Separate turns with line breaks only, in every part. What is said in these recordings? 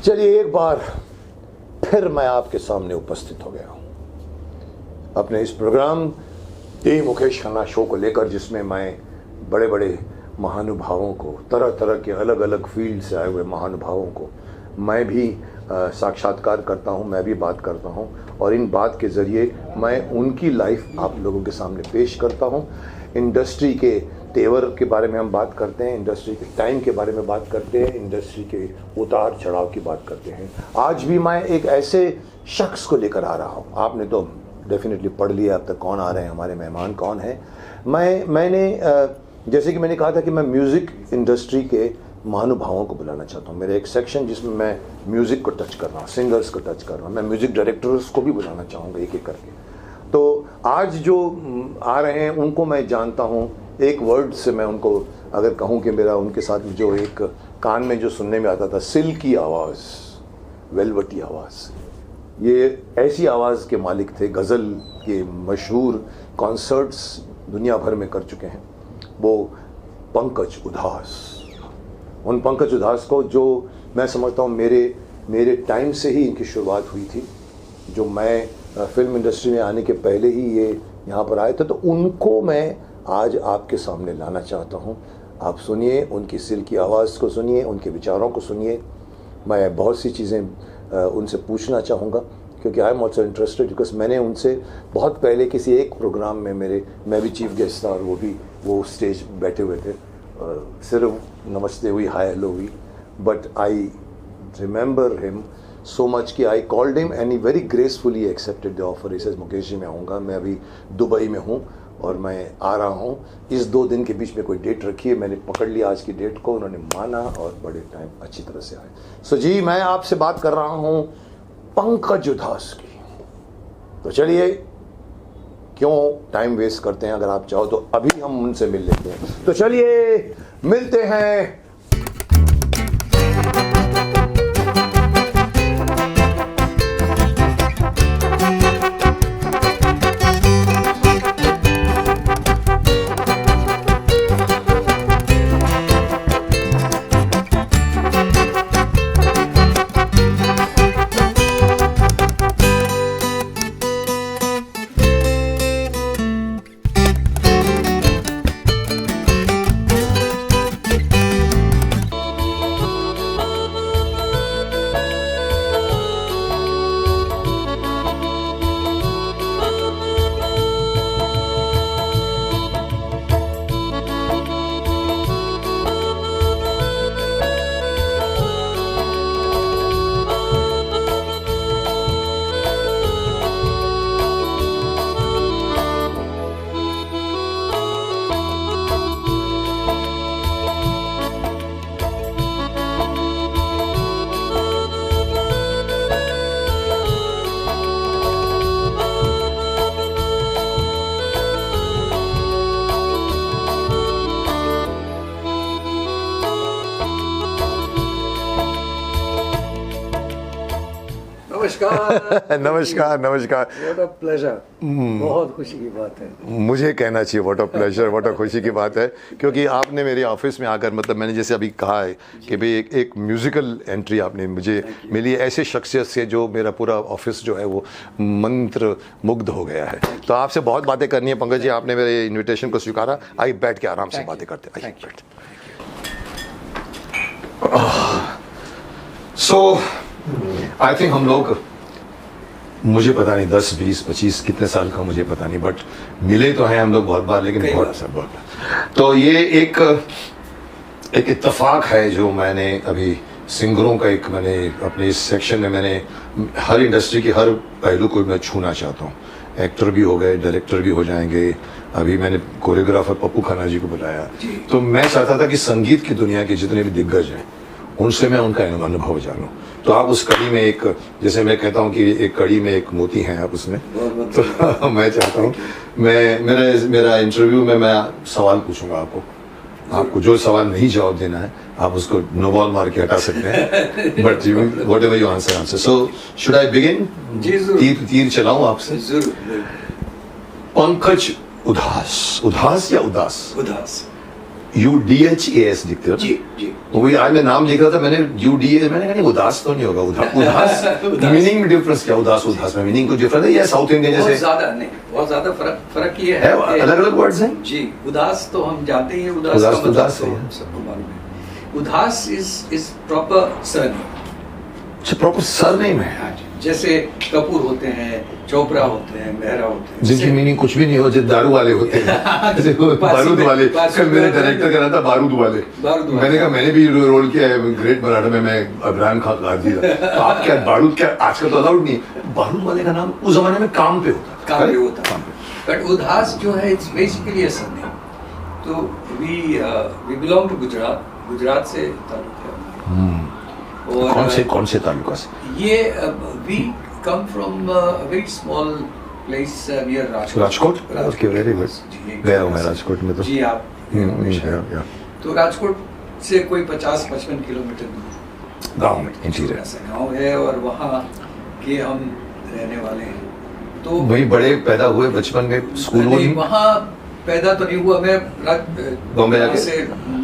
चलिए एक बार फिर मैं आपके सामने उपस्थित हो गया हूँ अपने इस प्रोग्राम दी मुकेश खन्ना शो को लेकर, जिसमें मैं बड़े बड़े महानुभावों को, तरह तरह के अलग अलग फील्ड से आए हुए महानुभावों को मैं भी साक्षात्कार करता हूँ, मैं भी बात करता हूँ और इन बात के ज़रिए मैं उनकी लाइफ आप लोगों के सामने पेश करता हूँ। इंडस्ट्री के तेवर के बारे में हम बात करते हैं, इंडस्ट्री के टाइम के बारे में बात करते हैं, इंडस्ट्री के उतार चढ़ाव की बात करते हैं। आज भी मैं एक ऐसे शख्स को लेकर आ रहा हूँ, आपने तो डेफिनेटली पढ़ लिया अब तक कौन आ रहे हैं, हमारे मेहमान कौन हैं। मैंने जैसे कि मैंने कहा था कि मैं म्यूज़िक इंडस्ट्री के महानुभावों को बुलाना चाहता हूँ। मेरे एक सेक्शन जिसमें मैं म्यूज़िक को टच कर रहा हूँ, सिंगर्स को टच कर रहा हूँ, मैं म्यूज़िक डायरेक्टर्स को भी बुलाना चाहूँगा एक एक करके। तो आज जो आ रहे हैं उनको मैं जानता हूँ, एक वर्ड से मैं उनको अगर कहूँ कि मेरा उनके साथ जो एक कान में जो सुनने में आता था, सिल्की आवाज़, वेलवटी आवाज़, ये ऐसी आवाज़ के मालिक थे। गज़ल के मशहूर कॉन्सर्ट्स दुनिया भर में कर चुके हैं वो पंकज उधास। उन पंकज उधास को जो मैं समझता हूँ मेरे टाइम से ही इनकी शुरुआत हुई थी, जो मैं फिल्म इंडस्ट्री में आने के पहले ही ये यहाँ पर आए थे, तो उनको मैं आज आपके सामने लाना चाहता हूँ। आप सुनिए, उनकी सिल्की आवाज़ को सुनिए, उनके विचारों को सुनिए। मैं बहुत सी चीज़ें उनसे पूछना चाहूँगा क्योंकि I am also interested, because मैंने उनसे बहुत पहले किसी एक प्रोग्राम में मैं भी चीफ गेस्ट था और वो स्टेज बैठे हुए थे, सिर्फ नमस्ते हुई, हाय हेलो हुई, but I remember him so much कि I called him and he very gracefully accepted the offer. इसे मुकेश जी मैं आऊँगा, मैं अभी दुबई में हूँ और मैं आ रहा हूँ, इस 2 दिन के बीच में कोई डेट रखी है, मैंने पकड़ लिया आज की डेट को, उन्होंने माना और बड़े टाइम अच्छी तरह से आए। सो जी, मैं आपसे बात कर रहा हूँ पंकज उधास की। तो चलिए, क्यों टाइम वेस्ट करते हैं, अगर आप चाहो तो अभी हम उनसे मिल लेते हैं। तो चलिए मिलते हैं। नमस्कार नमस्कार।
व्हाट अ प्लेजर, बहुत खुशी की बात है।
मुझे कहना चाहिए what a pleasure, what a खुशी की बात है, क्योंकि आपने मेरे ऑफिस में आकर, मतलब मैंने जैसे अभी कहा है कि भाई एक म्यूज़िकल एंट्री आपने मुझे मिली ऐसे शख्सियत से जो मेरा पूरा ऑफिस जो है वो मंत्र मुग्ध हो गया है। तो आपसे बहुत बातें करनी है पंकज जी, आपने मेरे इन्विटेशन को स्वीकारा। आइए बैठ के आराम से बातें करते हैं। सो आई थिंक हम लोग, मुझे पता नहीं 10, 20, 25 कितने साल का मुझे पता नहीं, बट मिले तो हैं हम लोग बहुत बार, लेकिन बहुत। तो ये एक इत्तेफाक है जो मैंने अभी सिंगरों का मैंने अपने इस सेक्शन में मैंने हर इंडस्ट्री के हर पहलू को मैं छूना चाहता हूँ। एक्टर भी हो गए, डायरेक्टर भी हो जाएंगे, अभी मैंने कोरियोग्राफर पप्पू खन्ना जी को बुलाया। तो मैं चाहता था कि संगीत की दुनिया के जितने भी दिग्गज हैं उनसे मैं उनका अनुभव जानूं। तो आप उस कड़ी में एक, जैसे मैं कहता हूं कि एक कड़ी में एक मोती हैं आप उसमें, तो मैं चाहता हूं मेरा इंटरव्यू में मैं सवाल पूछूंगा आपको जो सवाल नहीं जवाब देना है आप उसको नो बॉल मार के हटा सकते हैं, but you what ever you answer. So should I begin? तीर चलाऊं आपसे? पंकज उधास, उधास या उदास?
उदास।
UDHAS लिखते हो ना?
जी जी
वही आज मैं नाम लिख रहा था, मैंने UDA, मैंने कहा नहीं उदास तो नहीं होगा, उदास मीनिंग में डिफरेंस क्या, उदास में मीनिंग कुछ डिफरेंस है या साउथ इंडियन
बहुत
जैसे
ज्यादा नहीं, बहुत ज्यादा फर्क ये
है,
कि-
अलग अलग वर्ड्स हैं?
जी, उदास तो हम जानते ही हैं, उदास
उदास
का
तो
मतलब
उदास
तो
है, yeah.
सबको मालूम है। उदास इज प्रॉपर सरनेम।
अच्छा, प्रॉपर सरनेम है
जैसे कपूर होते हैं, चोपड़ा होते हैं, मेहरा होते हैं,
जिनकी मीनिंग कुछ भी नहीं हो, जैसे दारू वाले होते हैं जैसे बारूद वाले। कल मेरे डायरेक्टर कह रहा था बारूद वाले, मैंने कहा मैंने भी रोल किया है ग्रेट मराठा में, मैं इब्राहिम खान गाजी था। तो आप क्या बारूद, क्या आजकल तो अलाउड नहीं, बारूद वाले का नाम उस जमाने में काम पे होता था,
काम पे होता
काम
है।
पे।
बट उदास जो है इट्स बेसिकली अ सरनेम। तो वी बिलोंग टू गुजरात से ताल्लुक है हमारा। और
कौन से तालुका से?
ये we come from very small place near
Rajkot? Okay, very good. गया हूँ मैं राजकोट में तो।
जी आप
गया
तो राजकोट से कोई 50-55 किलोमीटर दूर
गाँव में इंटीरियर
ऐसा गाँव है, और वहाँ के हम रहने वाले हैं। तो
वही बड़े पैदा हुए बचपन में, स्कूल
नहीं, वहाँ पैदा तो नहीं हुआ मैं,
बॉम्बे
वहाँ
जाके?
से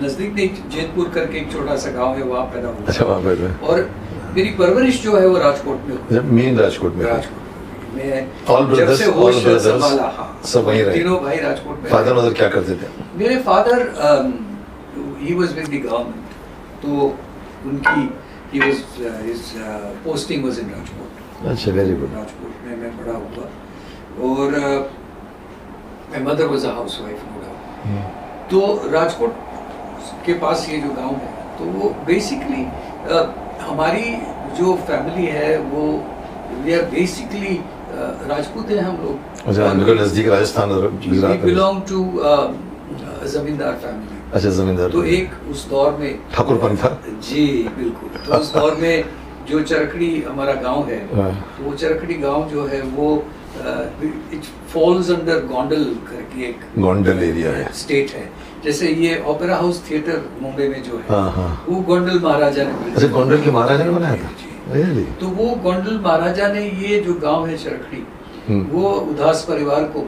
नजदीक नहीं, जेतपुर करके एक छोटा सा गांव है, वहाँ पैदा हुआ।
अच्छा, वहाँ पे
और मेरी परवरिश जो है वो राजकोट में हुई।
मेन राजकोट में?
राजकोट में
All
जब
brothers,
से
all
होश
brothers,
संभाला, हाँ,
सब वहीं रहे?
तीनों भाई राजकोट में।
फादर मदर क्या करते थे?
मेरे father he was with the government, तो उनकी he was his posting was in Rajkot.
अच्छा, वेरी गुड।
राजकोट में मैं बड़ा हुआ, और my mother was a housewife. तो राजकोट के पास ये जो गांव है, तो वो बेसिकली हमारी जो फैमिली है वो वी आर बेसिकली राजपूत हैं हम लोग।
अच्छा, बिल्कुल नजदीक राजस्थान और गुजरात।
बिलोंग टू जमींदार फैमिली।
अच्छा, जमींदार।
तो एक उस दौर में
ठाकुर पंथा?
जी बिल्कुल। तो उस दौर में जो चरखड़ी हमारा गांव है,
हाँ।
तो वो चरखड़ी गांव जो है वो इट फॉल्स अंडर गोंडल करके एक
गोंडल एरिया है।
स्टेट है। जैसे ये ओपेरा हाउस थिएटर मुंबई में जो है,
हाँ, हाँ।
वो गोंडल महाराजा ने बनाया।
अच्छा, गोंडल के महाराजा ने बनाया था?
जी।
Really?
तो वो गोंडल महाराजा ने ये जो गांव है चरखड़ी, वो उदास परिवार को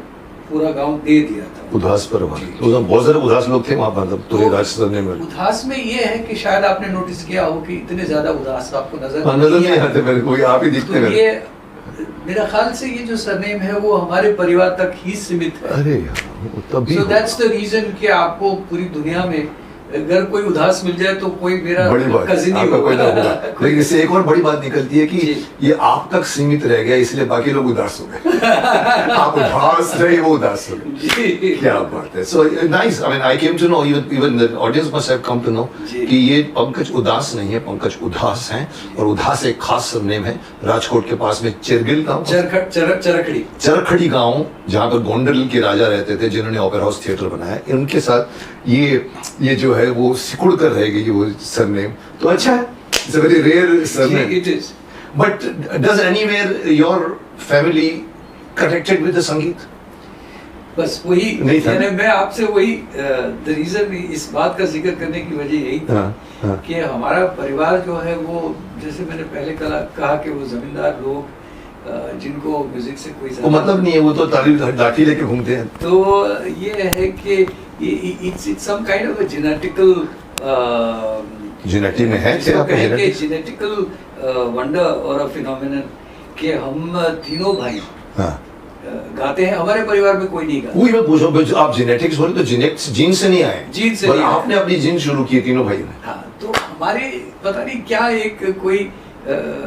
पूरा गांव दे दिया था।
उदास परिवार, तो उसमें बहुत सारे उदास लोग थे वहाँ पर, मतलब पूरे राजस्थान में।
उदास में ये है कि शायद आपने नोटिस किया हो कि इतने ज्यादा उदास आपको नजर
नहीं आते मेरे को, आप ही दिखते
तो
हैं।
ये मेरा ख्याल से ये जो सरनेम है वो हमारे परिवार तक ही सीमित है।
अरे तभी
So that's the reason कि आपको पूरी दुनिया में अगर कोई उदास मिल जाए तो कोई मेरा
बड़ी बात,
कजिन ही
आपका कोई ना
होगा।
होगा। लेकिन इससे एक और बड़ी बात निकलती है कि
जी।
ये आप तक सीमित रह गया, इसलिए बाकी लोग उदास हो गए। आप उदास रहे, वो उदास हो गए।
जी।
क्या बात है। So nice, I mean I came to know, even the audience must have come to know
जी।
कि ये पंकज उदास नहीं है, पंकज उदास हैं, और उदास एक खास सरनेम है। राजकोट के पास में चिरगिल गांव,
चरखड़ी
चरखड़ी गांव, जहां पर गोंडल के राजा रहते थे, जिन्होंने ओपेरा हाउस थिएटर बनाया, इनके साथ ये जो है वो सिकुड़ कर रह गई वो सरनेम। तो अच्छा है, it's a very rare surname.
It is.
But does anywhere your family connected with the संगीत?
बस वही
नहीं था।
यानी मैं आपसे वही द रीजन इस बात का जिक्र करने की वजह यही थी
हाँ।
कि हमारा परिवार जो है वो, जैसे मैंने पहले कहा कि वो जमींदार लोग जिनको म्यूजिक से कोई
वो मतलब नहीं है, वो तो ताली लाठी लेके घूमते हैं।
तो ये है कि it's some kind of a genetical
genetic में है क्या?
जेनेटिकल वंडर और अ फिनोमेनन कि हम तीनों भाई
हाँ।
गाते हैं। हमारे परिवार में कोई नहीं गाता।
वही मैं पूछ रहा हूँ, आप जेनेटिक्स बोले तो जीन से नहीं आए?
जीन से
पर
नहीं आए।
आपने अपनी जीन शुरू की तीनों भाई ने।
हाँ, तो हमारे पता नहीं क्या एक कोई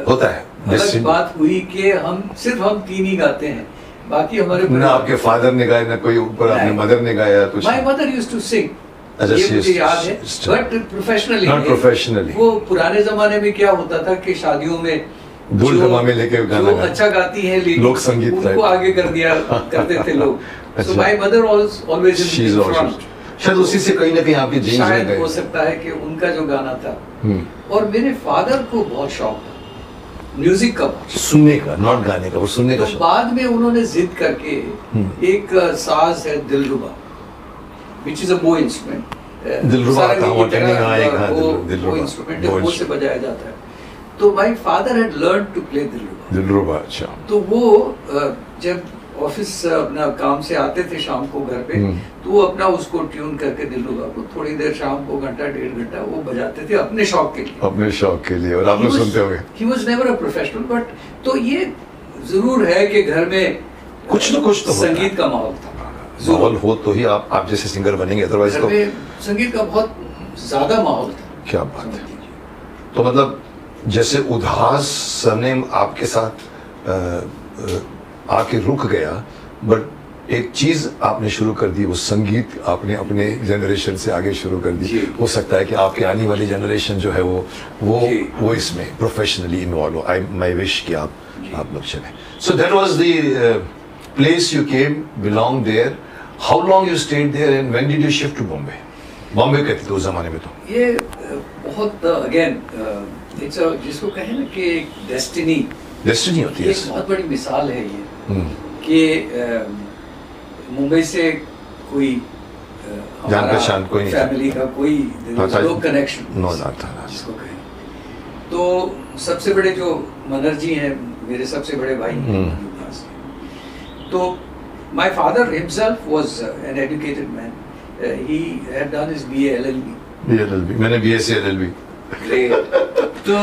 होता है
अलग बात हुई कि सिर्फ हम तीन ही गाते हैं, बाकी हमारे
ना आपके फादर ने गाया, ना कोई ऊपर आपने मदर ने गाया कुछ?
My mother used to sing.
अच्छा,
ये मुझे याद है, बट प्रोफेशनली
नॉट प्रोफेशनली।
वो पुराने जमाने में क्या होता था कि शादियों में
ढोल धमामे लेके गाना
जो
गाना।
अच्छा गाती है लेडी,
लोक संगीत
उनको
type।
आगे कर दिया करते थे लोग।
अच्छा।
So my mother always
She is
in
also-
front.
शायद उसी से कहीं ना कहीं आपकी जीन्स में
शायद
गए।
हो सकता है कि उनका जो गाना था। और मेरे फादर को बहुत शौक था म्यूजिक का,
सुनने का, नॉट गाने का, वो सुनने का
तो
शौक।
बाद में उन्होंने जिद करके एक साज है दिलरुबा, which is a bow instrument।
दिलरुबा
सारंगी
था,
की
वो
तरह,
टेनिंग आएगा,
वो
दिलरुबा।
इंस्ट्रूमेंट है, वो से बजाया जाता है। तो my father had learn to play dilruba.
दिलरुबा, अच्छा।
तो वो जब ऑफिस अपना काम से आते थे शाम को घर पे, तो वो अपना उसको ट्यून करके दिलरुबा को थोड़ी देर शाम को घंटा 1.5 घंटा वो बजाते थे अपने शौक के लिए।
अपने शौक के लिए, और आप लोग सुनते होंगे।
He was never a professional, but तो ये जरूर है कि घर में
कुछ ना कुछ तो
संगीत का माहौल था।
माहौल हो तो ही आप जैसे सिंगर बनेंगे, अदरवाइज तो
संगीत का बहुत ज्यादा माहौल था।
क्या बात है। तो मतलब जैसे उदास सरनेम आपके साथ आके रुक गया, बट एक चीज आपने शुरू कर दी, वो संगीत आपने अपने जनरेशन से आगे शुरू कर दी। हो सकता है कि आपके आने वाली जनरेशन जो है वो इसमें प्रोफेशनली इन्वॉल्व हो। आई माई विश कि आप लोग चले। So that was the place you came, belong there. How long you stayed there and when did you shift to Bombay? Bombay कहते थे उस जमाने में। तो
ये बहुत अगेन इट्स जिसको कहें ना कि डेस्टिनी
होती है।
एक बहुत बड़ी मिसाल है ये कि मुंबई से कोई
जान पहचान कोई नहीं,
फैमिली का कोई कनेक्शन
नो था
जिसको कहें। तो सबसे बड़े जो मनरजी हैं मेरे सबसे बड़े भाई, तो my father himself was an educated man. He had done his BA LLB।
मैंने BSc LLB।
तो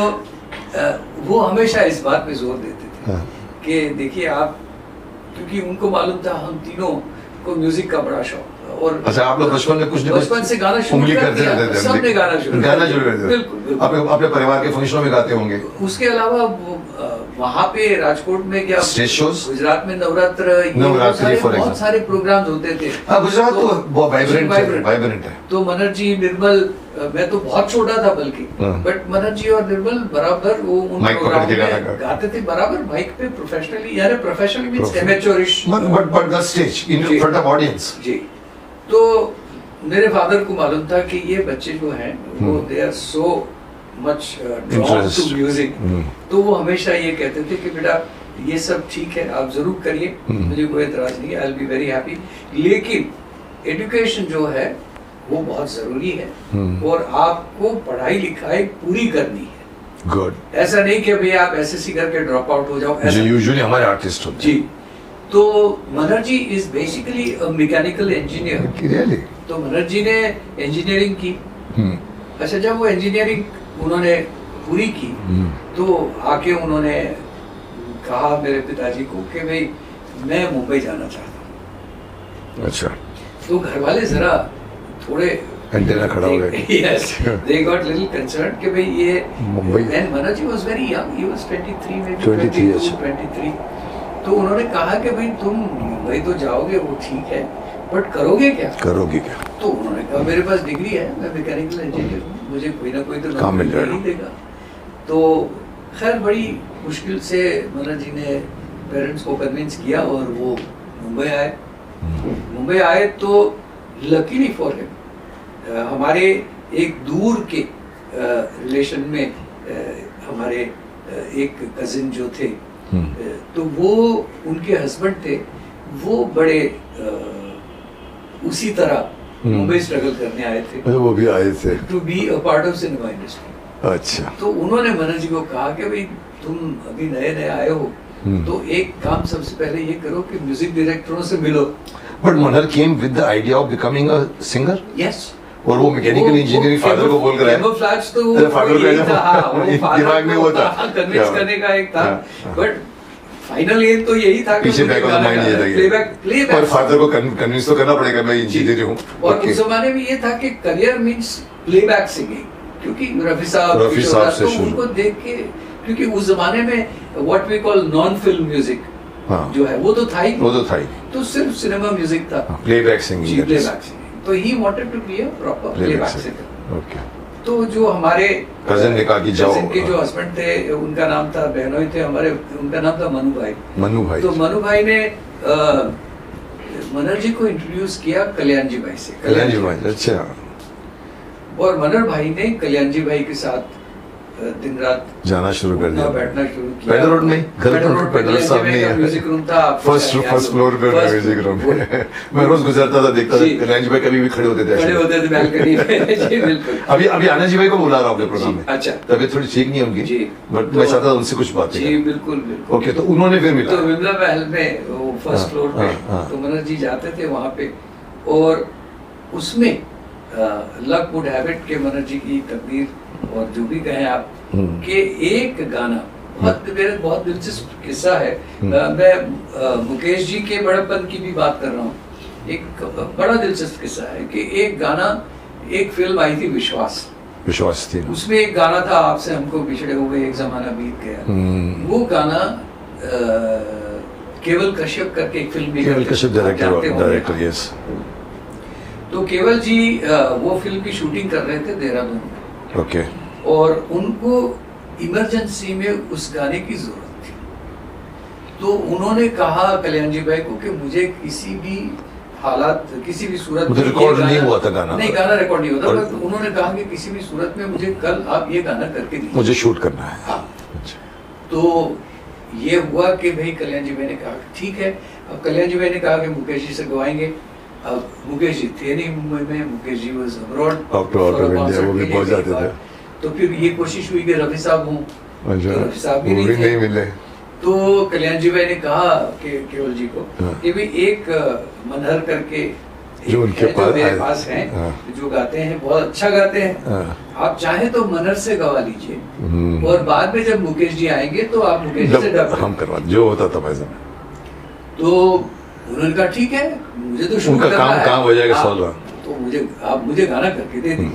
वो हमेशा इस बात पे जोर देते थे कि देखिए आप, क्योंकि उनको मालूम था हम तीनों को म्यूजिक का बड़ा शौक था। और
अच्छा, आप लोग बचपन में कुछ
बचपन से गाना शुरू कर दिया, सबने गाना शुरू कर दिया। बिल्कुल।
आप अपने परिवार के फंक्शनों में गाते होंगे।
उसके अलावा वहाँ पे राजकोट में क्या
स्टेज शोज,
गुजरात में नवरात्रि बहुत सारे प्रोग्राम्स होते थे।
गुजरात तो बहुत वाइब्रेंट है।
तो मनरजी, निर्मल, मैं तो बहुत छोटा था बल्कि, बट मनरजी और निर्मल बराबर वो उन प्रोग्राम में गाते थे, बराबर माइक पे प्रोफेशनली, यानी professionally means amateurish,
but the stage in front of audience.
जी। तो मेरे फादर को मालूम था कि ये बच्चे जो हैं वो they are so much drawn to music. तो वो हमेशा ये कहते थे कि बेटा ये सब ठीक है, आप जरूर करिए, मुझे कोई एतराज नहीं है, I will be very happy, लेकिन एजुकेशन जो है वो बहुत जरूरी है और आपको पढ़ाई लिखाई पूरी करनी है।
गुड।
ऐसा नहीं कि भैया आप SSC करके ड्रॉप आउट हो जाओ, ऐसा
यूजुअली हमारे आर्टिस्ट होते हैं।
जी। तो Manhar ji is basically a mechanical engineer.
Really?
तो मनरजी ने इंजीनियरिंग की। अच्छा, जब वो इंजीनियरिंग उन्होंने पूरी की तो आके उन्होंने कहा मेरे पिताजी को कि भाई मैं मुंबई जाना चाहता हूँ।
अच्छा।
तो घर वाले जरा थोड़े
एंटेना खड़ा हो गया।
Yes, they got little concerned कि भाई ये
Mumbai.
And Manoj was very young, he was 23 maybe
23
23। तो उन्होंने कहा कि भाई तुम मुंबई तो जाओगे वो ठीक है, बट करोगे क्या? तो उन्होंने कहा मेरे पास डिग्री है, मैं मैकेनिकल इंजीनियर हूँ, मुझे कोई ना कोई तो
काम मिल
ही देगा। तो खैर बड़ी मुश्किल से मनोज जी ने पेरेंट्स को कन्विंस किया और वो मुंबई आए। मुंबई आए तो लकीली फॉर हिम हमारे एक दूर के रिलेशन में हमारे एक कजिन जो थे, तो वो उनके हस्बैंड थे, वो बड़े उसी तरह मुंबई स्ट्रगल करने आए थे।
वो भी आए थे
to be a part of cinema industry.
अच्छा।
तो उन्होंने मनोज जी को कहा कि भाई तुम अभी नए नए आए हो, तो एक काम सबसे पहले ये करो कि म्यूजिक डायरेक्टरों से मिलो।
But Manohar came with the idea of becoming a singer.
Yes.
और वो मैकेनिकल इंजीनियरिंग फादर को बोल कर आया।
कैमोफ्लेज तो वो
दिमाग में वो था,
कन्विंस करने का एक था, बट फाइनल एम तो यही था कि
पीछे बैक ऑफ माइंड ये था
प्लेबैक।
और फादर को कन्विंस तो करना पड़ेगा मैं इंजीनियर हूँ।
और उस जमाने में ये था कि करियर मींस प्लेबैक सिंगिंग, क्योंकि रफी साहब से शुरू उनको देख के, क्योंकि उस जमाने में what we call non film music जो है वो तो था ही, तो सिर्फ सिनेमा म्यूजिक था,
प्लेबैक सिंगिंग।
Playback singing. तो he wanted to be a proper playback singer.
Okay.
तो जो हमारे
कजिन ने कहा कि जाओ।
कजिन के जो हस्बैंड थे उनका नाम था, बहनोई थे हमारे, उनका नाम था मनु भाई। तो मनु भाई ने मनोहर जी को इंट्रोड्यूस किया कल्याण जी भाई से।
कल्याण जी भाई, अच्छा।
और मनोहर भाई ने कल्याण जी भाई के साथ दिन रात
जाना शुरू कर दिया,
बैठना शुरू किया।
पेडर रोड में घर पर पेडर साहब में
म्यूजिक रूम था,
फर्स्ट फ्लोर पे म्यूजिक रूम में मैं रोज गुजरता था, देखता था कल्याण जी भाई कभी भी खड़े होते थे
बैल्कनी में। जी बिल्कुल।
अभी आनंद जी भाई को बुला रहा हूँ अपने प्रोग्राम में।
अच्छा।
तबीयत थोड़ी ठीक नहीं है उनकी, बट मैं चाहता था उनसे कुछ बात
जी बिल्कुल बिल्कुल।
ओके, तो उन्होंने फिर मिला
तो विमला महल में वो फर्स्ट फ्लोर पे, तो मनोज जी जाते थे वहाँ पे, और उसमें लक वुड हैव इट के मनोज जी की तकदीर और जो भी कहें आप कि एक गाना बहुत दिलचस्प किस्सा है। मैं मुकेश जी के बड़प्पन की भी बात कर रहा हूँ। एक बड़ा दिलचस्प किस्सा है कि एक गाना, एक फिल्म आई थी विश्वास थी, उसमें एक गाना था आपसे हमको बिछड़े हुए एक जमाना बीत गया। वो गाना केवल कश्यप करके एक फिल्म, केवल कश्यप डायरेक्टर, यस। तो केवल जी वो फिल्म की शूटिंग कर रहे थे देहरादून में,
ओके,
और उनको इमरजेंसी में उस गाने की जरूरत थी। तो उन्होंने कहा कल्याण जी भाई को कि मुझे किसी भी हालात, किसी भी सूरत में,
रिकॉर्ड नहीं हुआ था गाना,
नहीं गाना रिकॉर्ड नहीं होता, बट उन्होंने कहा कि किसी भी सूरत में मुझे कल आप ये गाना करके दीजिए,
मुझे शूट करना है।
हाँ। तो ये हुआ कि भाई कल्याण जी भाई ने कहा ठीक है। अब कल्याण जी भाई ने कहा कि मुकेश जी से गवाएंगे। अब मुकेश जी थे नहीं मुंबई में, मुकेश जी वाज अब्रॉड,
वो भी पहुंच जाते थे।
तो फिर ये कोशिश हुई कि रफी साहब हों, तो रफी साहब भी नहीं
मिले।
तो कल्याण जी भाई ने कहा कि केवल जी को कि भाई एक मनहर करके
जो उनके पास
मेरे पास हैं, जो गाते हैं, बहुत अच्छा गाते हैं, आप चाहे तो मनहर से गवा लीजिए, और बाद में जब मुकेश जी आएंगे तो आप मुकेश जी से डब
हम करवा, जो होता था वैसा।
तो उन्होंने कहा ठीक है, मुझे तो
उनका काम हो जाएगा सॉल्व,
तो आप मुझे गाना करके दे दी।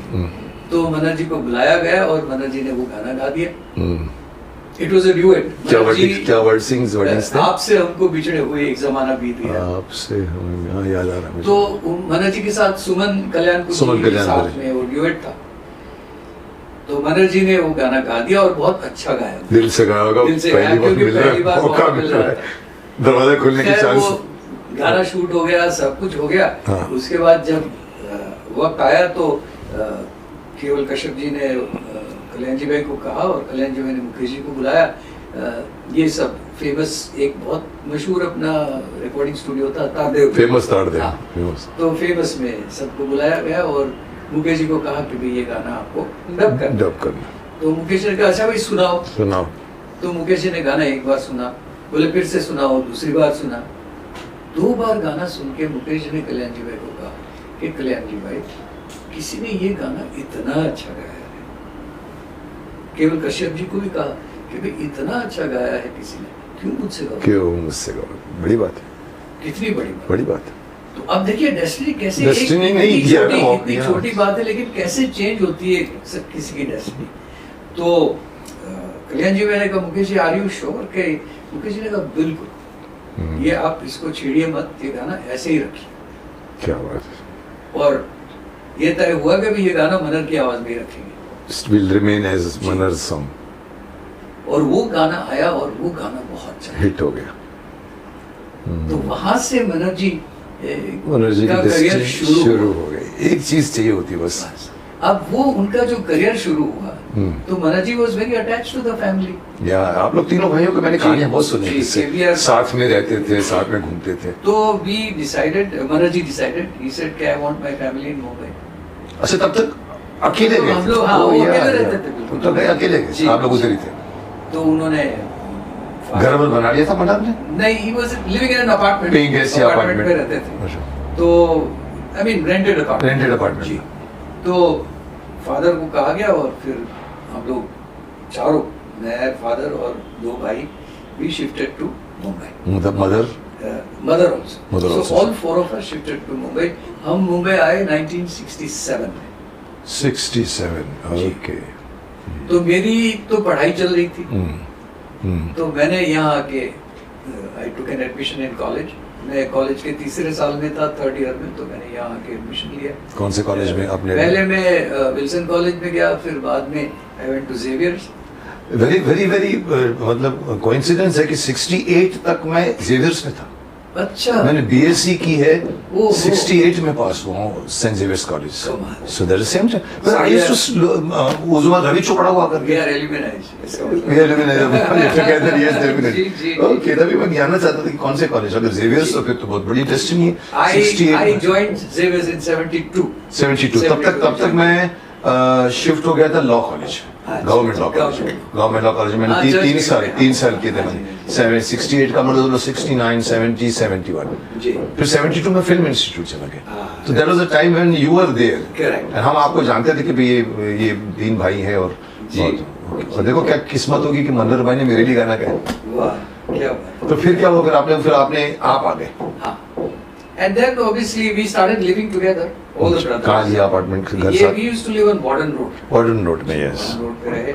तो मनहर जी को बुलाया गया और मनहर जी ने वो गाना गा दिया। It was a duet.
क्या वर्डिंग्स थे?
आपसे हमको बिछड़े हुए एक जमाना बीत गया,
आपसे हमें याद आ रहा है।
तो मनहर जी के साथ सुमन कल्याण साथ में वो ड्यूएट था। तो मनहर जी ने वो गाना गा दिया और बहुत अच्छा गाया,
दिल से गाया होगा, पहली बार मौका मिल रहा है, दरवाजा खुलने की चांस।
गाना शूट हो गया, सब कुछ हो गया। उसके बाद जब वक्त आया तो केवल कश्यप जी ने कल्याण जी भाई को कहा, और कल्याण जी भाई ने मुकेश जी को बुलाया। ये सब फेमस, एक बहुत मशहूर अपना रिकॉर्डिंग स्टूडियो था तारदेव,
फेमस तारदेव,
तो फेमस में सबको बुलाया गया और मुकेश जी को कहा कि भाई ये गाना आपको डब करना। तो मुकेश जी ने कहा अच्छा भाई सुनाओ। तो मुकेश जी ने गाना एक बार सुना, बोले फिर से सुनाओ, दूसरी बार सुना, 2 बार गाना सुन के मुकेश जी ने कल्याण जी भाई को कहा कि कल्याण जी भाई, किसी ने ये गाना इतना अच्छा गाया है। केवल कश्यप जी को भी कहा कि भाई इतना अच्छा गाया है किसी ने, क्यों मुझसे गाओ?
बड़ी बात है,
कितनी बड़ी बात
है।
तो अब देखिए डेस्टिनी कैसे,
डेस्टिनी नहीं,
इतनी छोटी बात है लेकिन कैसे चेंज होती है किसी की डेस्टिनी। तो कल्याण जी मैंने कहा Mukesh ji are you sure? के मुकेश जी ने कहा बिल्कुल, ये आप इसको छेड़िए मत, ये गाना ऐसे ही रखिए।
क्या बात है।
और ये तय हुआ कि भी ये गाना मनहर की आवाज में रखेंगे,
It will remain as Manhar's song।
और वो गाना आया और वो गाना बहुत अच्छा
हिट हो गया।
तो वहां से मनहर जी
की करियर शुरू हो गई। एक चीज चाहिए होती बस।
अब वो उनका जो करियर शुरू हुआ, तो Manhar ji was very attached to the family.
या आप लोग तीनों भाइयों को मैंने कहानियां बहुत सुनी, साथ में रहते थे, साथ में घूमते थे।
तो we decided, Manhar ji decided, he said कि I want my family in Mumbai.
अच्छा, तब तक अकेले गए?
हम लोग वो अकेले रहते थे,
तो गए अकेले गए, आप लोग उधर ही थे।
तो उन्होंने
घर में बना लिया था मनहर ने?
नहीं, he was living in an apartment,
paying guest apartment
में रहते थे। तो आई मीन रेंटेड अपार्टमेंट जी। तो फादर को कहा गया और फिर हम लोग चारों, मैं, फादर और 2 भाई, we shifted to Mumbai. Mother also, so all 4 of us shifted to Mumbai. हम मुंबई आए 1967 में।
67, ओके।
तो मेरी तो पढ़ाई चल रही थी, तो मैंने यहाँ आके I took an admission in college. मैं कॉलेज के 3रे साल में था, 3rd ईयर में, तो मैंने यहाँ आके एडमिशन लिया।
कौन से कॉलेज में आपने?
पहले मैं विल्सन कॉलेज में गया, फिर बाद में I went to Xavier's.
Very very very मतलब कोइंसिडेंस है कि 68 तक मैं जेवियर्स में था।
अच्छा।
मैंने बीएससी की है,
ओह।
68 में पास हुआ हूँ सेंट जेवियर्स कॉलेज।
कमाल।
So that is same but I used to उजुमा रवि चोपड़ा हुआ करके।
We are eliminized, इसका मतलब।
We are eliminated together, yes,
ji,
definitely.
Ji,
Okay, तभी मैं जानना चाहता था कि कौन से कॉलेज, अगर जेवियर्स तो फिर तो बहुत बड़ी डेस्टिनी है।
I
68
joined Xavier's in 72.
72 तब तक मैं शिफ्ट हो गया था law college, government law college. Government law college में मैंने तीन साल किए थे मैंने। 68 का मतलब 69, 70, 71।
जी।
फिर 72 में फिल्म इंस्टीट्यूट चला गया। तो that was the time when you were there.
Correct.
हम आपको जानते थे कि भाई ये 3 भाई हैं और
जी।
और देखो क्या किस्मत होगी कि मन्नर भाई ने मेरे लिए गाना गाया।
वाह, क्या बात।
तो फिर क्या हुआ, फिर आप आ गए
हाँ। And then obviously we started living together, all the brothers.
कहाँ लिया अपार्टमेंट घर
ये
साथ?
we used to live on Borden Road.
Borden road में, यस।
रोड पे रहे।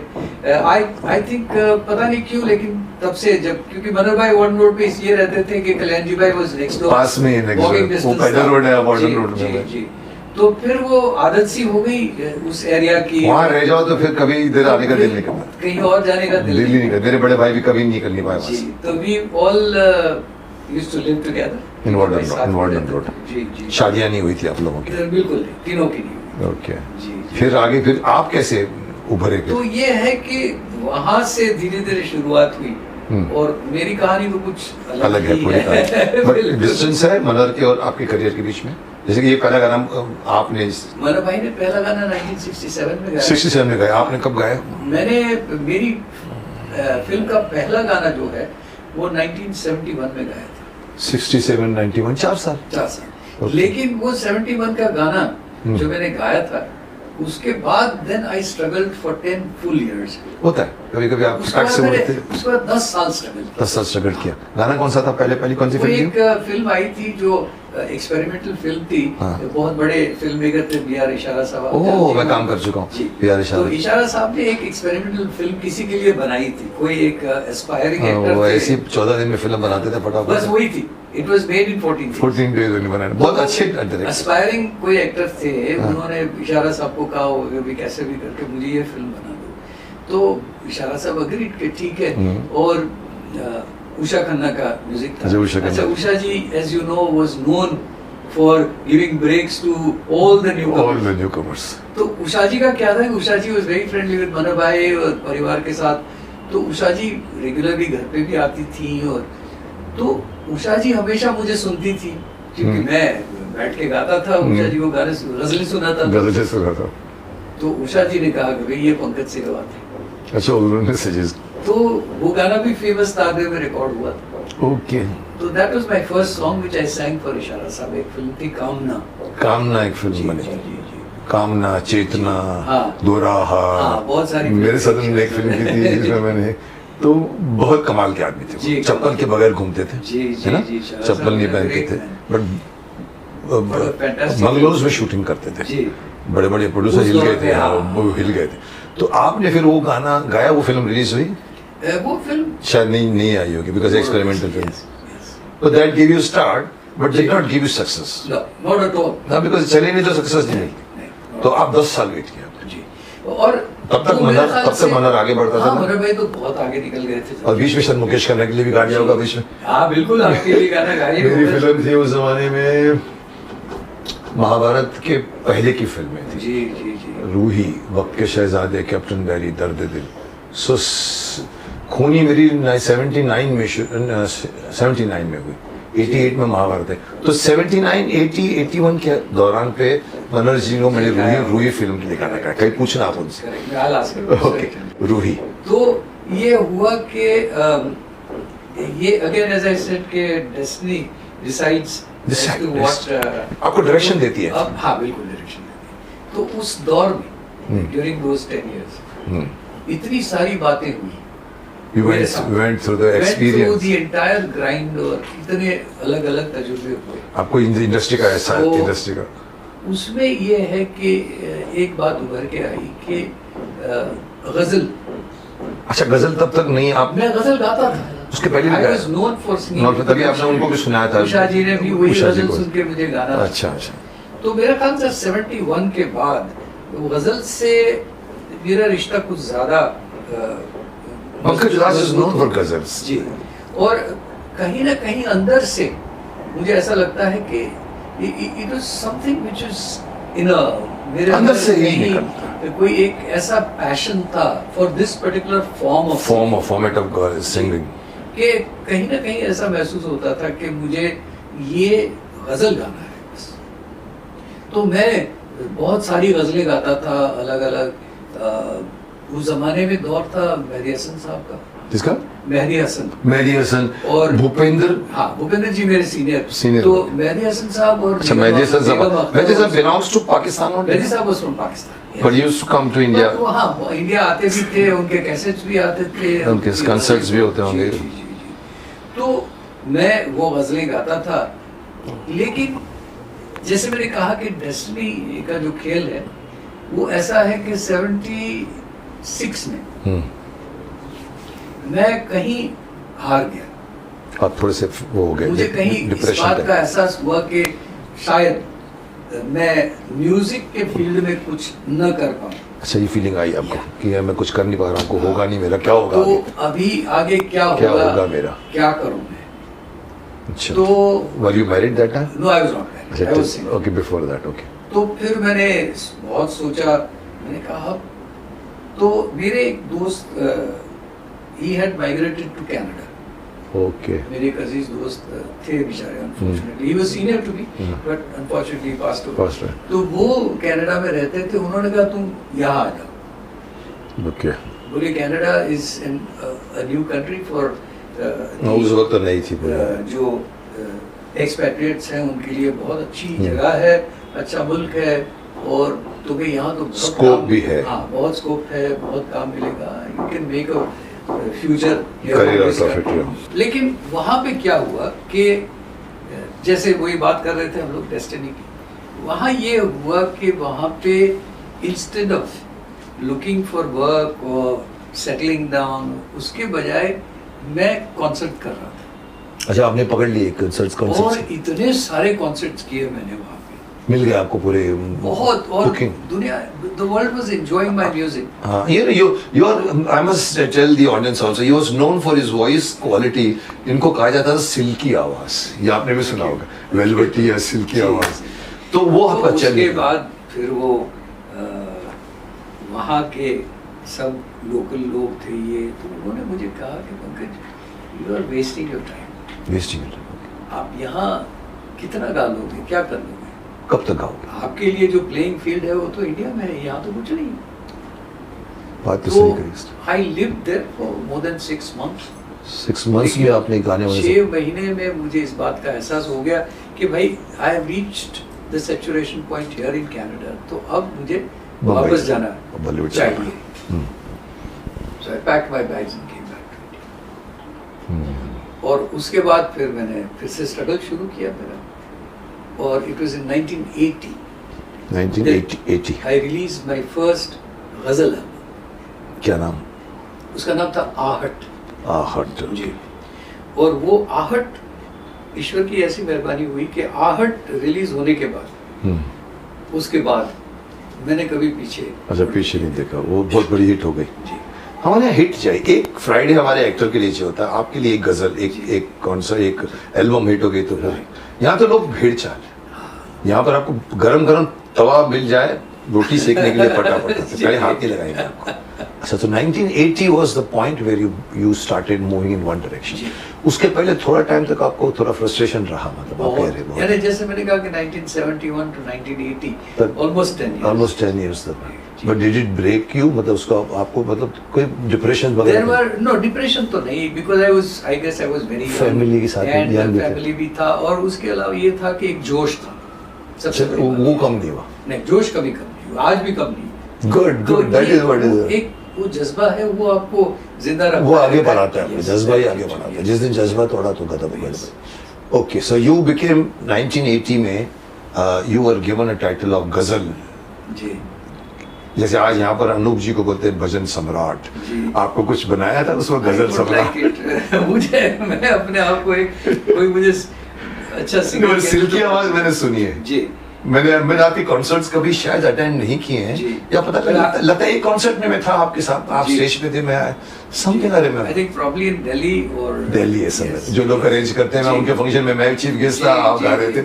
I think पता नहीं क्यों, लेकिन तब से जब, क्योंकि मनोहर भाई वार्डन रोड पे इसलिए रहते थे कि कल्याण जी भाई was next door,
पास में ही next door।
walking
वो
distance
पैदल
था।
रोड है, वार्डन
जी,
रोड में।
जी। तो फिर वो आदत सी हो गई उस एरिया की।
वहाँ रह जाओ तो फिर कभी इधर आने का दिल नहीं करता,
कहीं और जाने का दिल
दिल्ली नहीं करता। मेरे बड़े भाई भी कभी निकल नहीं पाए वहाँ
जी।
से।
तो we all used to live together.
In Warden
भाई
Road,
साथ
in
में
Warden
रहते
Road.
थे। जी जी।
शादियाँ नहीं हुई थी आप लोगों की?
बिल्कुल नहीं, तीनों की नहीं हुई।
ओके।
जी जी।
फिर आगे फिर आप कैसे उभरे
तो
फिर?
ये है कि वहां से धीरे धीरे शुरुआत हुई और मेरी कहानी तो कुछ
अलग है
ही
पूरी कहानी। बट
बिल्कुल।
डिस्टेंस है मनर के और आपके करियर के बीच में, जैसे कि ये पहला गाना आपने
मनोहर भाई ने पहला गाना 1967 में गाया।
67 में गाया, आपने कब गाया?
मैंने मेरी फिल्म का पहला गाना जो है वो 1971 में गाया था।
67, 91, 4 साल।
4 साल।
Okay.
लेकिन वो 71 का गाना जो मैंने गाया था, उसके बाद then I struggled for 10 full years.
होता है कभी कभी आप
उसके
स्टार्ट
बाद
से
मैंने
बोलते,
उसके बाद 10 साल स्ट्रगल किया।
10 साल स्ट्रगल किया। गाना कौन सा था पहली कौन सी
वो
फिल्म
एक
थी?
फिल्म आई थी जो एक्सपेरिमेंटल फिल्म थी।
हाँ।
बहुत बड़े फिल्म मेकर थे बी आर इशारा साहब। आप
ओह,
जानते
मैं
हो।
काम कर चुका हूँ
जी।
बी.आर. इशारा।
तो इशारा साहब ने एक एक्सपेरिमेंटल फिल्म किसी के लिए बनाई थी, कोई एक एस्पायरिंग एक्टर
वो
थे।
ऐसी 14 दिन में फिल्म बनाते थे
बस
फटाफट।
वही थी। It was made in 14
14 days में बनाने, बहुत अच्छे डायरेक्टर।
एस्पायरिंग कोई एक्टर थे।
हाँ।
उन्होंने इशारा साहब को कहा होगा भी कैसे भी करके मुझे ये फिल्म बना दो। तो इशारा साहब अग्रीड के ठीक है। और उषा खन्ना का म्यूजिक था।
अच्छा, उषा खन्ना।
अच्छा, Usha ji as you know was known for giving breaks to all the
newcomers.
तो उषा जी का क्या था कि Usha ji was very friendly with Manohar भाई और परिवार के साथ। तो उषा जी रेगुलरली घर पे भी आती थी और तो उषा जी हमेशा मुझे सुनती थी क्योंकि मैं बैठ के गाता था। उषा जी को गाने गजलें सुनाता था।
गजलें सुना था।
तो उषा जी ने कहा कि भाई ये पंकज से गवाते।
अच्छा, उन्होंने सजेस्ट।
तो वो गाना भी फेमस था, आगे में रिकॉर्ड हुआ था।
ओके।
तो that was my first song which I sang for इशारा साहब। एक फिल्म थी कामना।
कामना एक
जी
फिल्म बनी
जी
थी।
जी जी।
कामना, चेतना,
हाँ।
दोराहा।
हाँ, बहुत सारी
मेरे
फिल्में
साथ में एक फिल्म की थी जिसमें मैंने, तो बहुत कमाल के आदमी थे
जी,
वो। चप्पल के बगैर घूमते थे,
जी, जी,
है ना?
जी, शाह
चप्पल
साहब
नहीं
ने
पहनते
great
थे,
man।
बट
fantastic
बंगलोज में शूटिंग करते थे।
जी।
बड़े बड़े प्रोड्यूसर
उस
हिल
दौर
गए
पे,
थे,
हाँ।
वो हिल गए थे। तो आपने फिर वो गाना गाया, वो फिल्म रिलीज हुई?
वो फिल्म
शायद नहीं आई होगी, because experimental film.
Yes, yes.
तो that give you start but did not give you success.
No, not at all।
ना, बिकॉज चले नहीं तो सक्सेस नहीं मिलती।
नहीं,
तो आप 10 साल वेट किया।
जी। और
तब तक
वो मेरे ख्याल से-
मनर आगे बढ़ता था
हाँ,
ना?
मनर भाई तो बहुत आगे निकल गए थे।
और बीच में शायद मुकेश खन्ना के लिए भी गा दिया होगा बीच में।
हाँ बिल्कुल, आपके लिए गाना गाइए।
मेरी फिल्म थी उस जमाने में, महाभारत के पहले की फिल्में थी।
जी जी जी।
रूही, वक्त के शहजादे, कैप्टन बैरी, दर्द दिल। सो खूनी मेरी 79 में 79 में हुई, 88 में महाभारत है। तो 79, 80, 81 के दौरान पे मनोहर जी को मैंने रूही फिल्म के लिए गाना गाया। कहीं पूछना आप उनसे।
Correct, I'll ask him.
Okay, Ruhi.
तो ये हुआ कि ये अगेन एज आई सेड के डेस्टिनी डिसाइड्स व्हाट
आपको डायरेक्शन देती है।
अब हाँ बिल्कुल डायरेक्शन देती है। तो उस दौर में ड्यूरिंग दोस 10 इयर्स इतनी सारी बातें हुई।
You went through the
Went through
experience.
the entire grind और इतने अलग अलग तजुर्बे हुए।
आपको इंडस्ट्री का ऐसा
तो-
इंडस्ट्री का
उसमें ये है कि एक बात उभर के आई कि गजल,
अच्छा, गजल तब तक नहीं आप?
मैं गजल गाता था।
उसके पहले भी
I
गाया?
was known for singing।
और तभी आपने उनको भी सुनाया था?
उषा जी ने भी वही
उषा जी
गजल
को।
सुन के मुझे गाना।
अच्छा अच्छा।
तो मेरा ख्याल से 71 के बाद गजल से मेरा रिश्ता कुछ ज्यादा
Pankaj Udhas is known for ghazals।
जी। और कहीं ना कहीं अंदर से मुझे ऐसा लगता है कि it was something which is in a मेरे
अंदर से ही
कहीं
निकलता
कोई एक ऐसा पैशन था for this particular
format of singing
कि कहीं ना कहीं ऐसा महसूस होता था कि मुझे ये गजल गाना है बस। तो मैं बहुत सारी गजलें गाता था अलग अलग। उस जमाने में दौर था मेहदी हसन साहब का।
किसका?
मेहदी हसन।
मेहदी हसन
और
भूपेंद्र।
हाँ, भूपेंद्र जी मेरे सीनियर।
Senior।
तो मेहदी हसन साहब और
अच्छा, मेहदी हसन साहब, मेहदी हसन बिलोंग्स टू पाकिस्तान और
Mehdi sahab was from Pakistan.
But used to come to India.
तो हाँ, इंडिया आते भी थे, उनके कैसेट्स भी आते थे,
उनके कंसर्ट्स भी होते होंगे।
जी, जी, जी, जी। तो मैं वो गजलें गाता था, लेकिन जैसे मैंने कहा कि डेस्टिनी का जो खेल है वो ऐसा है कि 76 में मैं कहीं हार गया।
आप थोड़े से वो हो गए,
मुझे कहीं इस
डिप्रेशन
बात
पे।
का एहसास हुआ कि शायद मैं म्यूजिक के फील्ड में कुछ न कर पाऊँ।
अच्छा, ये फीलिंग आई आपको कि मैं कुछ कर नहीं पा रहा हूँ, होगा नहीं मेरा, क्या होगा
तो
आगे?
अभी आगे क्या
होगा मेरा,
क्या करूँ मैं?
अच्छा,
तो
were you married that time?
No, I was not married, I was single.
Okay, before that, okay.
तो फिर मैंने बहुत सोचा, मैंने कहा, तो मेरे एक दोस्त he had migrated to Canada.
Okay.
मेरे एक अजीज दोस्त थे बेचारे, unfortunately he was senior to me, but unfortunately passed away. तो वो कनाडा में रहते थे, उन्होंने कहा तुम यहाँ आ जाओ।
ओके।
बोले Canada is a new country for
उस वक्त तो नहीं थी
जो एक्सपैट्रिएट्स हैं उनके लिए बहुत अच्छी जगह है, अच्छा मुल्क है, और तुम्हें यहाँ तो
स्कोप भी है।
हाँ, बहुत स्कोप है, बहुत काम मिलेगा, you can make a future
career.
लेकिन वहाँ पे क्या हुआ कि जैसे वही बात कर रहे थे हम लोग डेस्टिनी की, वहाँ ये हुआ कि वहाँ पे instead of looking for work और सेटलिंग डाउन, उसके बजाय मैं कॉन्सर्ट कर रहा था।
अच्छा, आपने पकड़ लिए कंसर्ट्स?
और इतने सारे कॉन्सर्ट्स किए मैंने वहाँ पे,
मिल गया आपको पूरे
बहुत। और
कुकिंग
दुनिया, the world was enjoying my music.
हाँ, you are, I must tell the audience also, he was known for his voice quality। इनको कहा जाता था सिल्की आवाज, ये आपने भी सुना होगा, वेलवेटी या सिल्की आवाज। तो वो आपका
तो
चल
उसके बाद फिर वो वहाँ के सब लोकल लोग थे ये, तो उन्होंने मुझे कहा कि Pankaj, you are wasting your time.
Wasting?
आप यहाँ कितना गा लोगे, क्या कर लोगे,
कब तक गाओगे?
आपके लिए जो प्लेइंग फील्ड है वो तो इंडिया में है, यहाँ तो कुछ नहीं।
बात तो सही कही।
I live there for more than 6 months।
6 months में आपने गाने वाले
6 महीने में मुझे इस बात का एहसास हो गया कि भाई I have reached the saturation point here in Canada, तो अब मुझे वापस जाना चाहिए। So I packed my bags and came back to India। और उसके बाद फिर मैंने फिर से स्ट्रगल शुरू किया मेरा, और it was in 1980 I released my first गजल album।
क्या नाम?
उसका नाम था आहट।
आहट
जी। और वो आहट, ईश्वर की ऐसी मेहरबानी हुई कि आहट रिलीज होने के बाद उसके बाद मैंने कभी पीछे
पीछे नहीं देखा, वो बहुत बड़ी हिट हो गई।
जी।
हमारे यहाँ हिट चाहिए, एक फ्राइडे हमारे एक्टर के लिए होता है, आपके लिए एक गजल, एक कौन सा, एक एल्बम हिट हो गई तो फिर यहाँ तो लोग भेड़ चाल, यहाँ पर आपको गरम गरम तवा मिल जाए रोटी सेकने के लिए फटाफट पहले हाथ नहीं लगाएंगे आपको। अच्छा, तो 1980 was the point where you started moving in one direction। उसके पहले थोड़ा टाइम तक आपको थोड़ा फ्रस्ट्रेशन रहा, मतलब आप कह रहे हो,
यानी जैसे मैंने कहा कि 1971 to 1980 almost 10 years।
almost 10 years तक। But did it break you? मतलब उसका आपको मतलब कोई डिप्रेशन
There
वगैरह?
were no डिप्रेशन तो नहीं, because I guess I was very young।
Family के साथ
and
young भी थे।
फैमिली भी था, और उसके अलावा ये था कि एक जोश था सबसे
अच्छा,
बड़ी बात।
वो कम नहीं हुआ?
नहीं, जोश कभी कम नहीं हुआ, आज भी कम नहीं।
Good good, that is what is.
एक वो जज्बा है, वो आपको जिंदा रखता है,
वो आगे बढ़ाता है,
Yes,
जज्बा ही आगे
yes,
बढ़ाता है।
yes।
जिस दिन जज्बा तोड़ा तो खत्म हो गया। ओके, सो यू बिकेम 1980 में you were given a title of गजल।
जी।
जैसे आज यहाँ पर अनूप जी को बोलते हैं भजन सम्राट, आपको कुछ बनाया था उसमें गजल
I would
सम्राट?
like it। मुझे, मैं अपने आप को एक कोई मुझे अच्छा सिंगर
सिल्की आवाज मैंने सुनी है।
जी।
मैंने आपके कॉन्सर्ट्स कभी शायद अटेंड नहीं किए हैं,
जी।
या पता लगता है एक कॉन्सर्ट में मैं था आपके साथ, आप
जी।
स्टेज पे थे, मैं something I
I think probably in Delhi और
दिल्ली है सब
Yes.
जो लोग अरेंज करते हैं, मैं
जी।
उनके फंक्शन में मैं चीफ गेस्ट
जी,
था, आप
जी,
गा रहे
जी।
थे,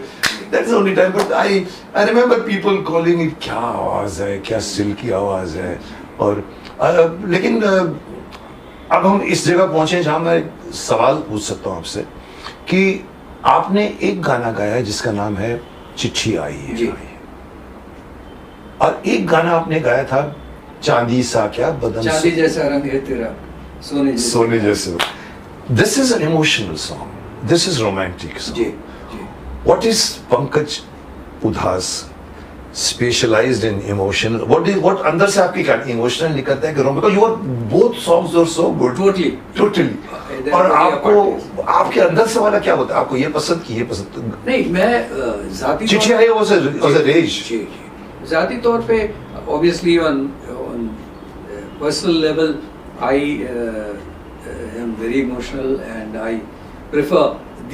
that's only time, but I remember people calling it, क्या आवाज है, क्या सिल्की आवाज है। और लेकिन अब हम इस जगह पहुंचे जहां मैं सवाल पूछ सकता हूं आपसे कि आपने एक गाना गाया है जिसका नाम है चिट्ठी आई है,
जी।
और एक गाना आपने गाया था चांदी सा क्या बदन
चांदी जैसा रंग है तेरा
सोने जैसे। This is an emotional song, this is romantic
जी
सॉन्ग।
जी
what is Pankaj Udhas specialised in emotional, what अंदर से आपकी क्या इमोशनल निकलता है कि because you are both songs are so good
totally
totally. और आपको आपके अंदर से वाला क्या होता है, आपको ये पसंद की ये पसंद
नहीं, मैं जाती
चिट्ठी आई वाज अ रेज।
जी जी जाती तौर पे obviously on personal level I am very emotional and I prefer the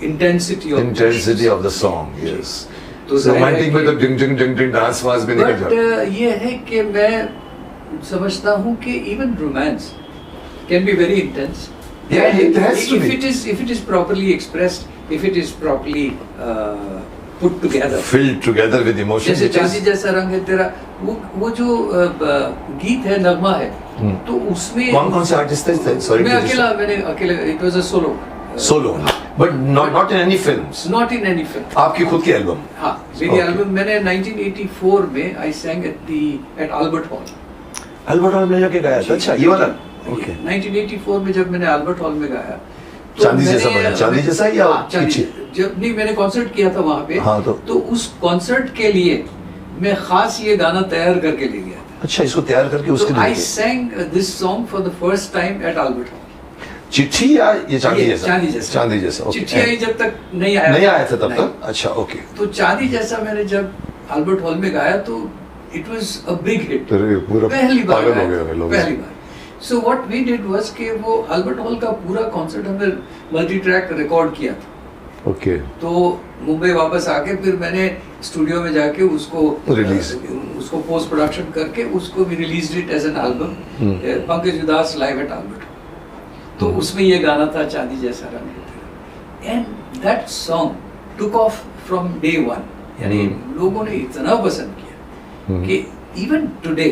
intensity
of the song, yes.
तो जाहिर है
रोमांटिक में
कि-
तो डिंग डिंग डिंग डिंग डांस वास भी निकल जाता है।
बट ये है कि मैं समझता हूँ कि even romance can be very intense
Yeah, it has to be.
if it is properly expressed, if it is properly put together.
Filled together with emotion.
जैसे
which is-
चांदी जैसा रंग है तेरा, वो जो गीत है, नगमा है, तो उसमें
कौन से आर्टिस्ट थे? Sorry,
मैं अकेले it was a solo
solo, but not in any films.
Not in any film.
आपकी खुद की एल्बम?
हाँ, मेरी
Okay.
एल्बम मैंने 1984 में I sang at Albert Hall.
Albert Hall में जाके गाया था? अच्छा, ये वाला? ओके।
1984 में जब मैंने अल्बर्ट हॉल में गाया
चांदी जैसा बना, चांदी जैसा या
हाँ, चांदी,
पीछे?
जब नहीं मैंने कॉन्सर्ट किया था वहाँ पे,
हाँ, तो
उस कॉन्सर्ट के लिए मैं खास ये गाना तैयार करके ले गया था।
अच्छा, इसको तैयार करके उसके
तो आई
लिए
sang this song for the first time at Albert Hall.
चिट्ठी या ये चांदी जैसा?
चांदी जैसा।
चांदी जैसा, ओके।
चिट्ठी आई जब तक नहीं आया
था तब
नहीं।
तक? अच्छा, ओके।
तो चांदी जैसा मैंने जब अल्बर्ट हॉल में गाया तो it was a big hit.
पूरा
पहली बार
पागल हो
गाया,
गए लोग।
पहली बार। So what we did was कि वो अल्बर्ट हॉल का पूरा कॉन्सर्ट हमने मल्टी ट्रैक रिकॉर्ड किया था।
ओके।
तो मुंबई वापस आके फिर मैंने स्टूडियो में जाके उसको
Release.
उसको पोस्ट प्रोडक्शन करके उसको भी release it as an album, Pankaj Udhas live eight Albert. तो उसमें ये गाना था चांदी जैसा रंग, and that song took off from day one. यानी लोगों ने इतना पसंद किया कि इवन टुडे,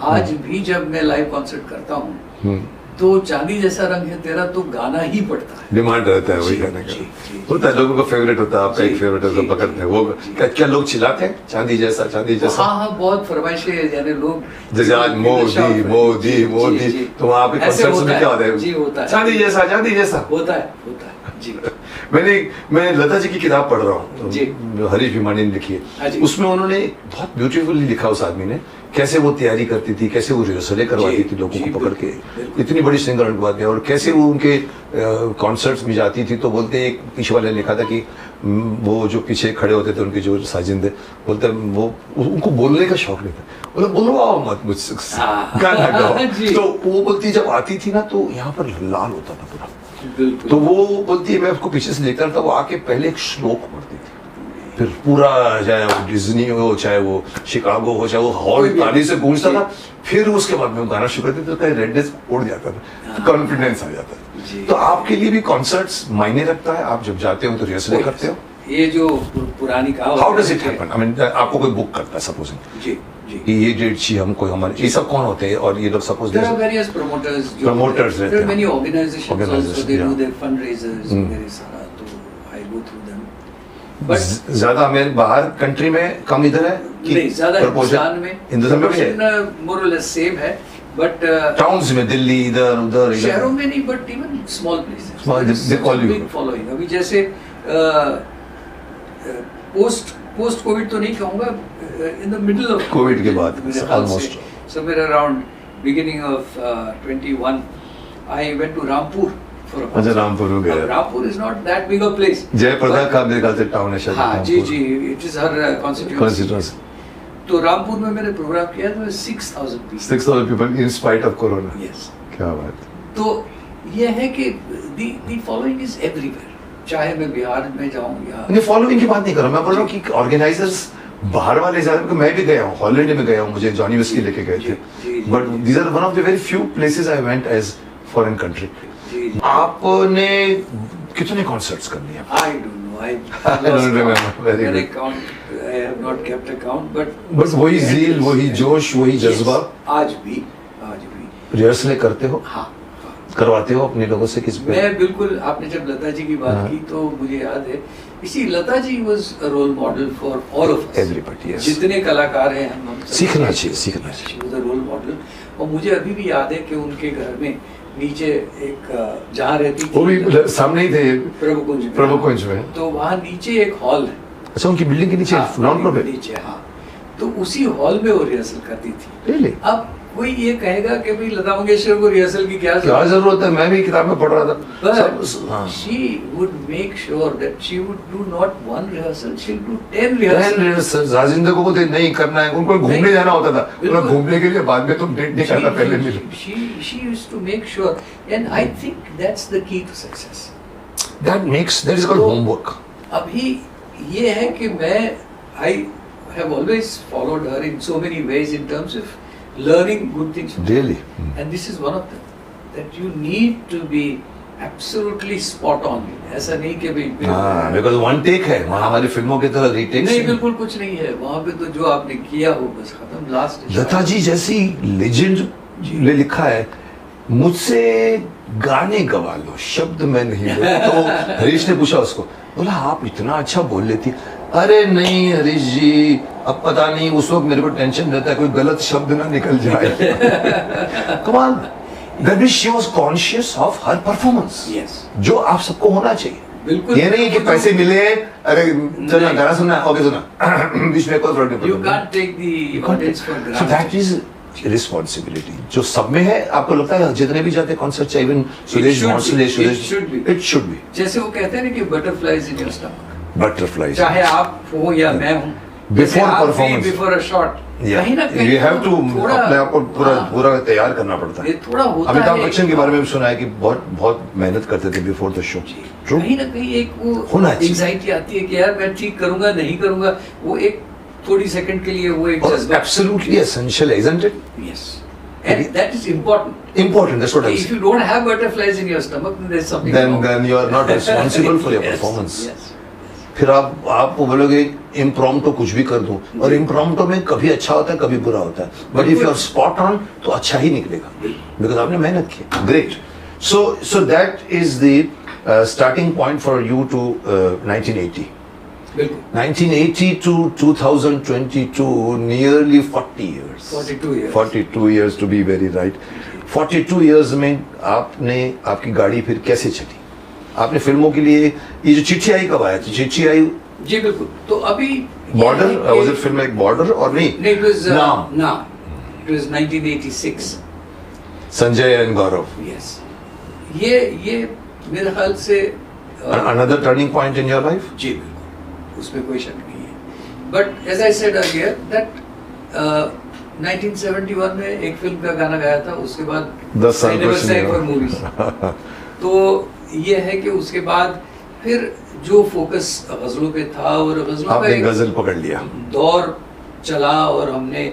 आज भी जब मैं लाइव कॉन्सर्ट करता हूँ तो चांदी जैसा रंग है तेरा तो गाना ही पड़ता है।
डिमांड रहता है वही
जी,
गाने
जी,
का।
जी,
होता है, लोगों का फेवरेट होता है, आपका
जी,
एक फेवरेट होता है,
जी,
पकड़ते हैं
जी,
वो।
जी।
क्या लोग चिल्लाते हैं चांदी जैसा, चांदी जैसा?
हाँ हाँ, बहुत फरमाइशें, यानी लोग
जैसे आज मोदी मोदी मोदी, तो वहाँ पे
ऐसे
कॉन्सर्ट्स
होता
में क्या होता है?
जी, होता है।
चांदी जैसा, चांदी जैसा
होता है जी।
मैं लता जी की किताब पढ़ रहा हूँ,
जी।
हरीश भिमानी ने लिखी
हाँ
है।
जी।
उसमें उन्होंने बहुत ब्यूटीफुली लिखा, उस आदमी ने, कैसे वो तैयारी करती थी, कैसे वो रिहर्सलें करवाती
जी,
थी लोगों
जी,
को पकड़ के,
बिल्कुल।
इतनी बड़ी सिंगर उनके बाद में, और कैसे वो उनके कॉन्सर्ट्स में जाती थी तो बोलते, एक पीछे वाले ने लिखा था कि वो जो पीछे खड़े होते थे उनके जो साजिंदे, बोलते वो उनको बोलने का शौक नहीं था, बोले बुलवाओ मत मुझसे,
हाँ।
गाना गाओ।
जी।
तो वो बोलती जब आती थी ना तो यहाँ पर लाल होता था पूरा।
बिल्कुल।
तो वो बोलती है, मैं उसको पीछे से देखता था, वो आके पहले एक श्लोक पढ़ती थी, फिर पूरा, चाहे वो डिज्नी हो, चाहे वो शिकागो हो, चाहे वो हॉल
कोई भी।
ताली से गूंजता था, फिर उसके बाद में वो गाना शुरू करते तो कहीं रेडनेस उड़ जाता था, कॉन्फिडेंस आ जाता
जी।
था। तो आपके लिए भी कॉन्सर्ट्स मायने रखता है? आप जब जाते हो तो रिहर्सल करते हो?
ये जो पुरानी कहावत
हाउ डज
है
इट हैपन? आई मीन, आपको कोई बुक करता है सपोजिंग
जी जी।
कि ये डेट चाहिए हमको, हमारे ये सब कौन होते हैं? और ये लोग suppose
There are various promoters.
Promoters रहते
There are
हैं।
many organizations also.
Organizations,
They
yeah.
do their fundraisers. वगैरह सारा, तो I go through them. But
ज्यादा मेरे बाहर कंट्री में कम इधर है कि
नहीं, ज्यादा
proportion?
हिंदुस्तान में
हिंदुस्तान में भी है?
proportion, more or less same है, but
टाउन्स में, दिल्ली, इधर उधर
शहरों में नहीं, but even small places.
Small,
There is
they
such
call
a
you.
big following. अभी जैसे post COVID तो नहीं कहूँगा, in the middle of
COVID के बाद,
मेरे ख्याल
almost.
से, somewhere around beginning of 21, I went to Rampur for a
अच्छा,
concert.
रामपुर हो गया।
अब Rampur is not that big a place.
Jaya Prada
But-
का मेरे ख्याल से टाउन है शायद।
हाँ जी जी, it is her constituency.
Constituency.
तो रामपुर में मैंने प्रोग्राम किया तो 6,000 people.
6,000 people in spite of corona.
Yes.
क्या बात।
तो ये है कि the following is everywhere. चाहे मैं बिहार में जाऊं या
नहीं, फॉलोइंग की बात नहीं कर रहा मैं, बोल रहा हूँ कि ऑर्गेनाइजर्स बाहर वाले ज्यादा, क्योंकि मैं भी गया हूँ, हॉलैंड में गया हूँ, मुझे जॉनी विस्की लेके गए थे, but these are one of the very few places I went as foreign country. आपने कितने कॉन्सर्ट्स कर लिए?
I don't know, I
don't remember. Very
मैंने
good.
Count, I have not kept account, but
बस वही ज़ील, वही जोश, वही जज्बा।
आज भी
रिहर्सलें करते हो?
हाँ,
करवाते हो अपने लोगों से? किस पे?
मैं बिल्कुल, आपने जब लता जी की बात की तो मुझे याद है, इसी Lata ji was a role model for all of us,
everybody, yes.
जितने कलाकार हैं हम सब
सीखना चाहिए, सीखना चाहिए।
She was a role model. और मुझे अभी भी याद है कि उनके घर में नीचे एक जहाँ रहती थी,
वो भी सामने ही थे,
प्रभु
कुंज में।
तो वहाँ नीचे एक हॉल है।
अच्छा, उनकी बिल्डिंग के नीचे, ग्राउंड फ्लोर पे
नीचे, हाँ। तो उसी हॉल में वो रिहर्सल करती थी।
Really?
अब कोई ये कहेगा कि भाई लता मंगेशकर को रिहर्सल की क्या
जरूरत है, मैं भी किताब में पढ़ रहा था।
But she would make sure that she would do not one rehearsal, she'll do 10 rehearsals.
Rajendra को बोलते नहीं करना है, उनको घूमने जाना होता था, उन्हें घूमने के लिए बाद में तुम डेट नहीं करना, पहले मिलो।
She used to make sure, and I think that's the key to success.
That is called homework.
अभी ये है कि मैं I have always followed her in so many ways in terms of learning good things from her.
Really?
And this is one of them, that you need to be absolutely spot on. ऐसा नहीं कि भाई
हाँ, because one take है, वहाँ हमारी फिल्मों की तरह रीटेक्स
नहीं, बिल्कुल कुछ नहीं है वहाँ पे। तो जो आपने किया वो बस खत्म, लास्ट।
लता जी जैसी लेजेंड ने लिखा है, मुझसे गाने गवा लो, शब्द मैं नहीं बोल। तो हरीश ने पूछा उसको, बोला आप इतना अच्छा बोल लेती। अरे नहीं हरीश जी, अब पता नहीं, उस वक्त मेरे को टेंशन रहता है कोई गलत शब्द ना निकल जाए। कमाल। That means she was conscious of her performance, जो आप सबको होना चाहिए।
बिल्कुल।
ये नहीं कि पैसे मिले, अरे चलना गाना सुनना, ओके सुना, बीच में कोई फर्क नहीं पड़ता।
You can't take the audience for granted.
So that is responsibility जो सब में है। आपको लगता है जितने भी जाते कॉन्सर्ट, चाहे even Suresh Bhonsle, it should be,
जैसे वो कहते हैं ना कि butterflies in your stomach,
butterflies,
चाहे आप हो या मैं हूं,
before performance,
before a shot, कहीं ना कहीं
यू हैव टू अपने आप को पूरा तैयार करना पड़ता है।
ये थोड़ा होता है।
अमिताभ बच्चन के बारे में सुना है कि बहुत मेहनत करते थे बिफोर द शो।
कहीं ना कहीं एक वो एंजाइटी आती है कि यार मैं ठीक करूंगा नहीं करूंगा, वो एक थोड़ी सेकंड के लिए वो एक जज्बा
एब्सोल्युटली एसेंशियल है, isn't it?
Yes. And that is important.
Important, that's what I
If
say.
you don't have butterflies in your stomach, then there's something wrong.
Then you are not responsible for your performance.
Yes.
फिर आप बोलोगे इम्प्रॉम्प्टो कुछ भी कर दूं, और इम्प्रॉम्प्टो में कभी अच्छा होता है कभी बुरा होता है, but if you are spot on तो अच्छा ही निकलेगा, बिकॉज आपने मेहनत की। Great. So that is the starting point for you to 1980. 1980 to 2022, nearly 40 years.
42 years.
42 years to be very right. 42 years में आपकी गाड़ी फिर कैसे चली? आपने फिल्मों के लिए ये जो चिट्ठी आई कब आया था? चिट्ठी आई
जी बिल्कुल। तो अभी
border, was it film like border और नहीं?
नहीं, it was
नाम।
It was 1986.
Sanjay and Gaurav.
Yes. ये मेरे ख्याल से
another turning point in your life?
जी बिल्कुल, उसमें कोई शक नहीं है। But as I said earlier that 1971 में एक फिल्म का गाना गाया था, उसके बाद
10 साल
फॉर मूवीज। तो ये है कि उसके बाद फिर जो फोकस गजलों पे था, और गजलों का एक
गजल पकड़ लिया,
दौर चला, और हमने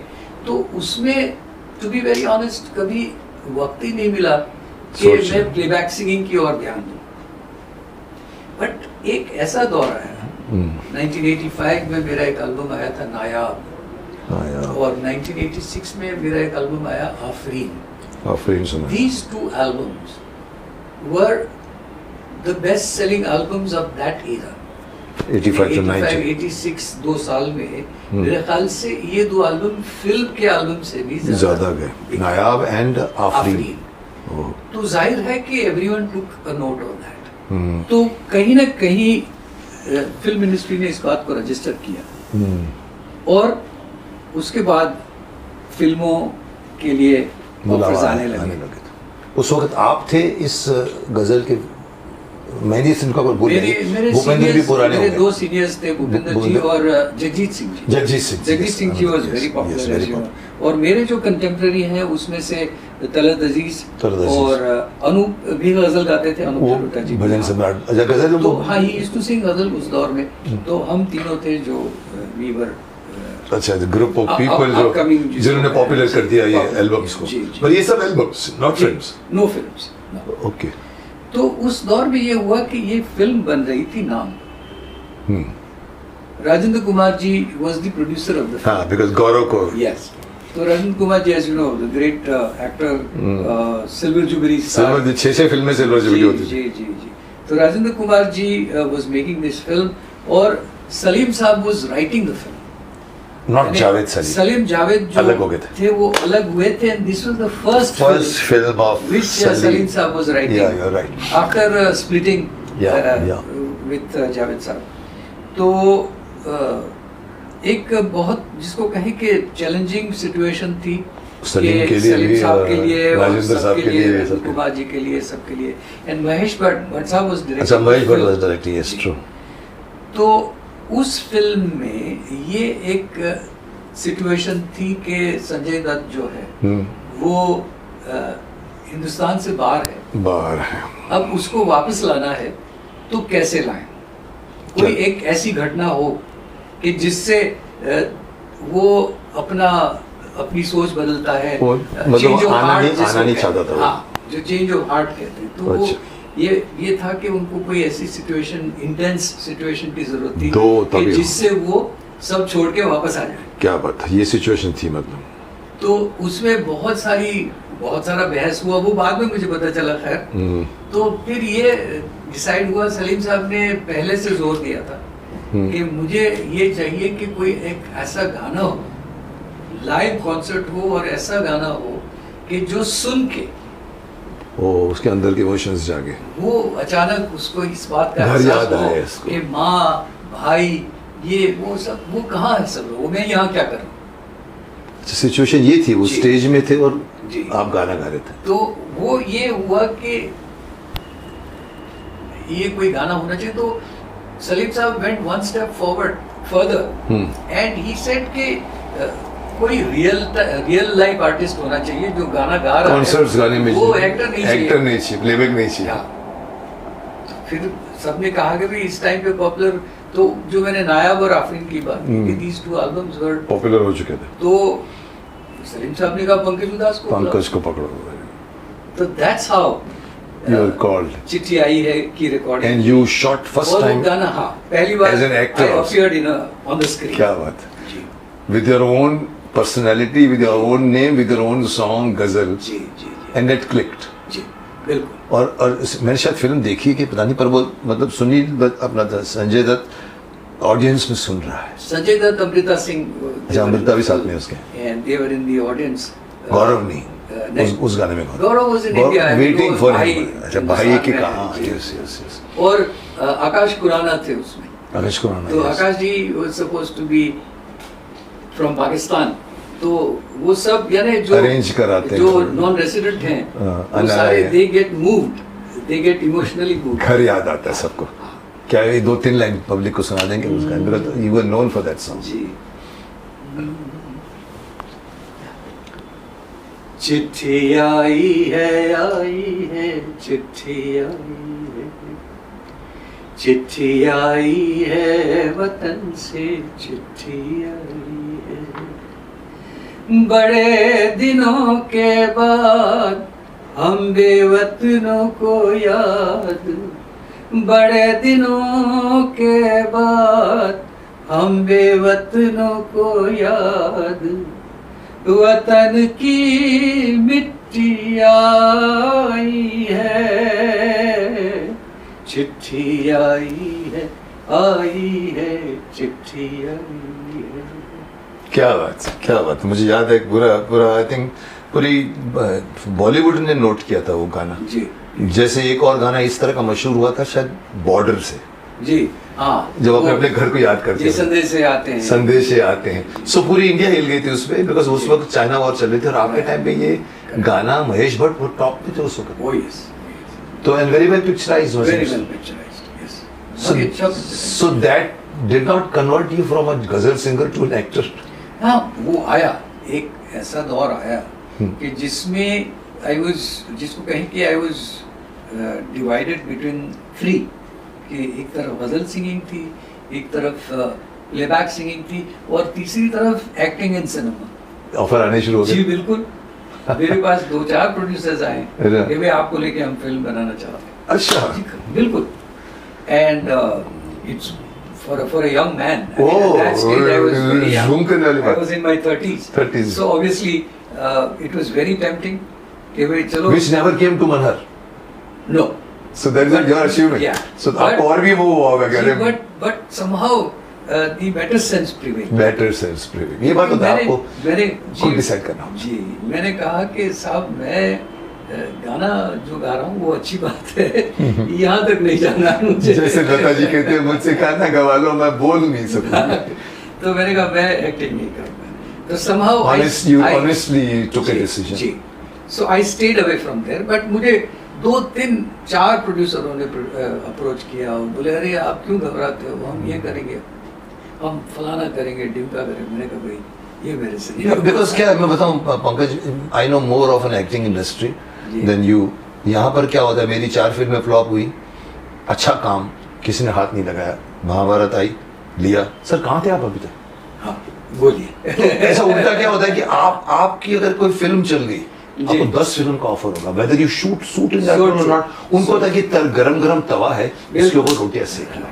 तो उसमें टू बी वेरी ऑनेस्ट कभी वक्त ही नहीं मिला कि मैं प्लेबैक सिंगिंग की ओर ध्यान दूं। बट एक ऐसा दौर आया 1985 में, मेरा एक एल्बम आया था नायाब, और 1986 में मेरा एक एल्बम आया आफरीन सुना। These two albums were the best selling albums of that era.
85 to 90.
86 2 साल में मेरे ख्याल से ये दो एल्बम फिल्म के एल्बम से भी
ज्यादा गए, नायाब एंड आफरीन।
तो जाहिर है कि everyone took a note on that. तो कहीं ना कहीं फिल्म मिनिस्ट्री ने इस बात को रजिस्टर किया, और उसके बाद फिल्मों के लिए ऑफर्स आने लगे।
उस वक्त आप थे इस गजल के मैंने इस फिल्म का भूल
मेरे
गया भूपेंद्र भी पुराने हो
मेरे
गए
दो सीनियर्स थे, भूपेंद्र जी और Jagjit Singh ji. Jagjit Singh ji was very popular. और मेरे जो कंटेम्प्रेरी हैं उसमें से तलत अजीज और अनूप भी गजल गाते थे, अनूप जलोटा जी
भजन सम्राट गजल।
तो हाँ, ही यूज्ड टू सिंग गजल उस दौर में। तो हम तीनों थे जो वी वर
अच्छा ग्रुप ऑफ पीपल जो जिन्होंने पॉपुलर कर दिया ये एल्बम्स को। पर ये सब albums, not films.
No films.
Okay.
तो उस दौर में ये हुआ कि ये फिल्म बन रही थी नाम। Rajendra Kumar ji was the producer of the film.
हाँ, बिकॉज़ गौरव को
यस। तो Rajendra Kumar ji, as you know, the great actor, silver jubilee star,
6 फिल्में सिल्वर जुबली होती थी।
जी जी जी। तो Rajendra Kumar ji was making this film और सलीम साहब was writing the film.
Not Javed
Salim Javed जो
अलग हो गए थे
वो अलग हुए थे, and this was the first
film of
which Salim Saab was writing.
Yeah, you're right.
After splitting with Javed Saab. तो एक बहुत जिसको कहें कि चैलेंजिंग सिचुएशन थी
सलीम के लिए,
सलीम साहब के लिए,
राजेंद्र साहब के लिए,
राजेंद्र कुमार जी के लिए, सबके लिए। एंड महेश भट्ट साहब वाज डायरेक्टर।
अच्छा, Mahesh Bhatt was directing, yes true.
तो उस फिल्म में ये एक सिचुएशन थी कि संजय दत्त जो है वो हिंदुस्तान से बाहर है। अब उसको वापस लाना है तो कैसे लाएं? कोई एक ऐसी घटना हो कि जिससे वो अपनी सोच बदलता है।
मतलब आना नहीं चाहता था।
हाँ, जो चेंज ऑफ हार्ट कहते हैं। तो
अच्छा।
ये था कि उनको कोई ऐसी सिचुएशन, इंटेंस सिचुएशन की जरूरत थी
कि
जिससे वो सब छोड़ के वापस आ जाए।
क्या बात है, ये सिचुएशन थी मतलब।
तो उसमें बहुत सारा बहस हुआ, वो बाद में मुझे पता चला। खैर, तो फिर ये डिसाइड हुआ, सलीम साहब ने पहले से जोर दिया था कि मुझे ये चाहिए कि कोई एक ऐसा गाना हो, लाइव कॉन्सर्ट हो, और ऐसा गाना हो कि जो सुन के
उसके अंदर के इमोशंस जागे, वो
अचानक उसको इस बात का
घर याद आए
कि माँ भाई ये वो सब, वो कहाँ है सब लोग, मैं यहाँ क्या करूँ।
सिचुएशन ये थी, वो स्टेज में थे और आप गाना गा रहे थे।
तो वो ये हुआ कि ये कोई गाना होना चाहिए। तो सलीम साहब went one step forward further and he said कि कोई रियल लाइफ आर्टिस्ट होना चाहिए जो गाना गा रहा है,
कॉन्सर्ट्स गाने में,
वो एक्टर नहीं चाहिए,
प्लेबैक नहीं चाहिए।
फिर सबने कहा कि भाई इस टाइम पे पॉपुलर, तो जो मैंने नायाब और आफरीन की बात की, these two albums were
popular हो चुके थे।
तो सलीम साहब ने कहा पंकज को पकड़ो। तो that's how
you were called.
चिट्ठी आई है की recording,
and you shot first time
गाना, हाँ, पहली बार
as an actor
I appeared on the screen.
क्या बात है, with your own personality, with your own name, with your own song गजल, and it clicked.
जी बिल्कुल।
और मैंने शायद फिल्म देखी कि पता नहीं, पर वो मतलब सुनील दत्त अपना संजय दत्त ऑडियंस में सुन रहा है।
संजय दत्त, अमृता सिंह,
अच्छा अमृता भी साथ में उसके,
and they were in the audience.
गौरव नहीं उस गाने में,
गौरव was in India,
waiting for him। अच्छा, भाई के कहा,
yes। और आकाश खुराना थे उसमें।
आकाश खुराना,
तो आकाश जी was supposed to be from Pakistan, तो वो सब यानी जो
अरेंज कराते हैं,
जो नॉन रेसिडेंट हैं, वो सारे they get moved, they get emotionally moved।
घर याद आता है सबको। क्या ये 2-3 लाइन पब्लिक को सुना देंगे उस गाने, because you were known for that song।
जी। चिट्ठी आई है, चिट्ठी आई है वतन से, चिट्ठी आई है। बड़े दिनों के बाद हम बेवतनों को याद, बड़े दिनों के बाद हम बेवतनों को याद, वतन की मिट्टी आई है, चिट्ठी आई है, चिट्ठी आई है।
क्या बात, मुझे याद है पूरा आई थिंक पूरी बॉलीवुड ने नोट किया था वो गाना
जी।
जैसे एक और गाना इस तरह का मशहूर हुआ था शायद बॉर्डर से
जी, हाँ,
जब अपने घर को याद करते हैं, संदेश से आते हैं। सो पूरी इंडिया हिल गई थी उसमें, बिकॉज उस वक्त चाइना वॉर चल रही थी और आपके टाइम पे ये गाना महेश भट्ट वो टॉप पे थे उस वक्त।
तो and very well picturized was
Very
it?
well picturized, yes.
So,
Okay, शब्द-
so that did not convert you from a ghazal singer to an actor.
हाँ, वो आया, एक ऐसा दौर आया कि जिसमें जिसको कहें कि I was divided between three, कि एक तरफ गजल सिंगिंग थी, एक तरफ प्लेबैक सिंगिंग थी, और तीसरी तरफ एक्टिंग इन सिनेमा।
ऑफर आने शुरू हो
जी
गए।
बिल्कुल, मेरे पास 2-4 प्रोड्यूसर्स आए
अच्छा।
कि भाई आपको लेके हम फिल्म बनाना चाहते हैं।
अच्छा।
जी, बिल्कुल। And it's for a young man.
Oh,
at that stage I was very young.
zoom करने वाली
I
बात।
was in my 30s.
30s.
So obviously it was very tempting. कि भाई चलो।
Which never came to Manhar.
No.
So that is your achievement.
Yeah.
So आपको और भी वो हुआ होगा
जी,
क्या?
but somehow the better sense prevailed.
Better sense prevail. ये बात तो था आपको
मैंने
खुद डिसाइड करना होगा।
जी, मैंने कहा कि साहब मैं गाना जो गा रहा हूँ वो अच्छी बात है, यहाँ तक नहीं जाना है मुझे।
जैसे लता जी कहते हैं मुझसे गाना गवा लो, मैं बोल नहीं सकूंगा।
तो मैंने कहा मैं एक्टिंग नहीं करूँगा। तो somehow
You honestly took a decision.
Ji, so I stayed away from there, but मुझे 2-3-4 प्रोड्यूसरों ने अप्रोच किया और बोले अरे आप क्यों घबराते हो, हम ये करेंगे, हम फलाना करेंगे, ढिमका करेंगे। मैंने कहा भाई ये मेरे से नहीं होगा।
बिकॉज क्या है, मैं बताऊं Pankaj, I know more of an acting industry than you. यहाँ पर क्या होता है, मेरी 4 फिल्में फ्लॉप हुई, अच्छा काम किसी ने हाथ नहीं लगाया, महाभारत आई, लिया। सर कहाँ थे आप अभी तक?
हाँ बोलिए।
तो ऐसा उल्टा क्या होता है कि आपकी अगर कोई फिल्म चल गई, आपको 10 फिल्म का ऑफर होगा, whether you shoot in that और नॉट। उनको होता है कि गरम तवा है, इसके ऊपर रोटियां सेक लो।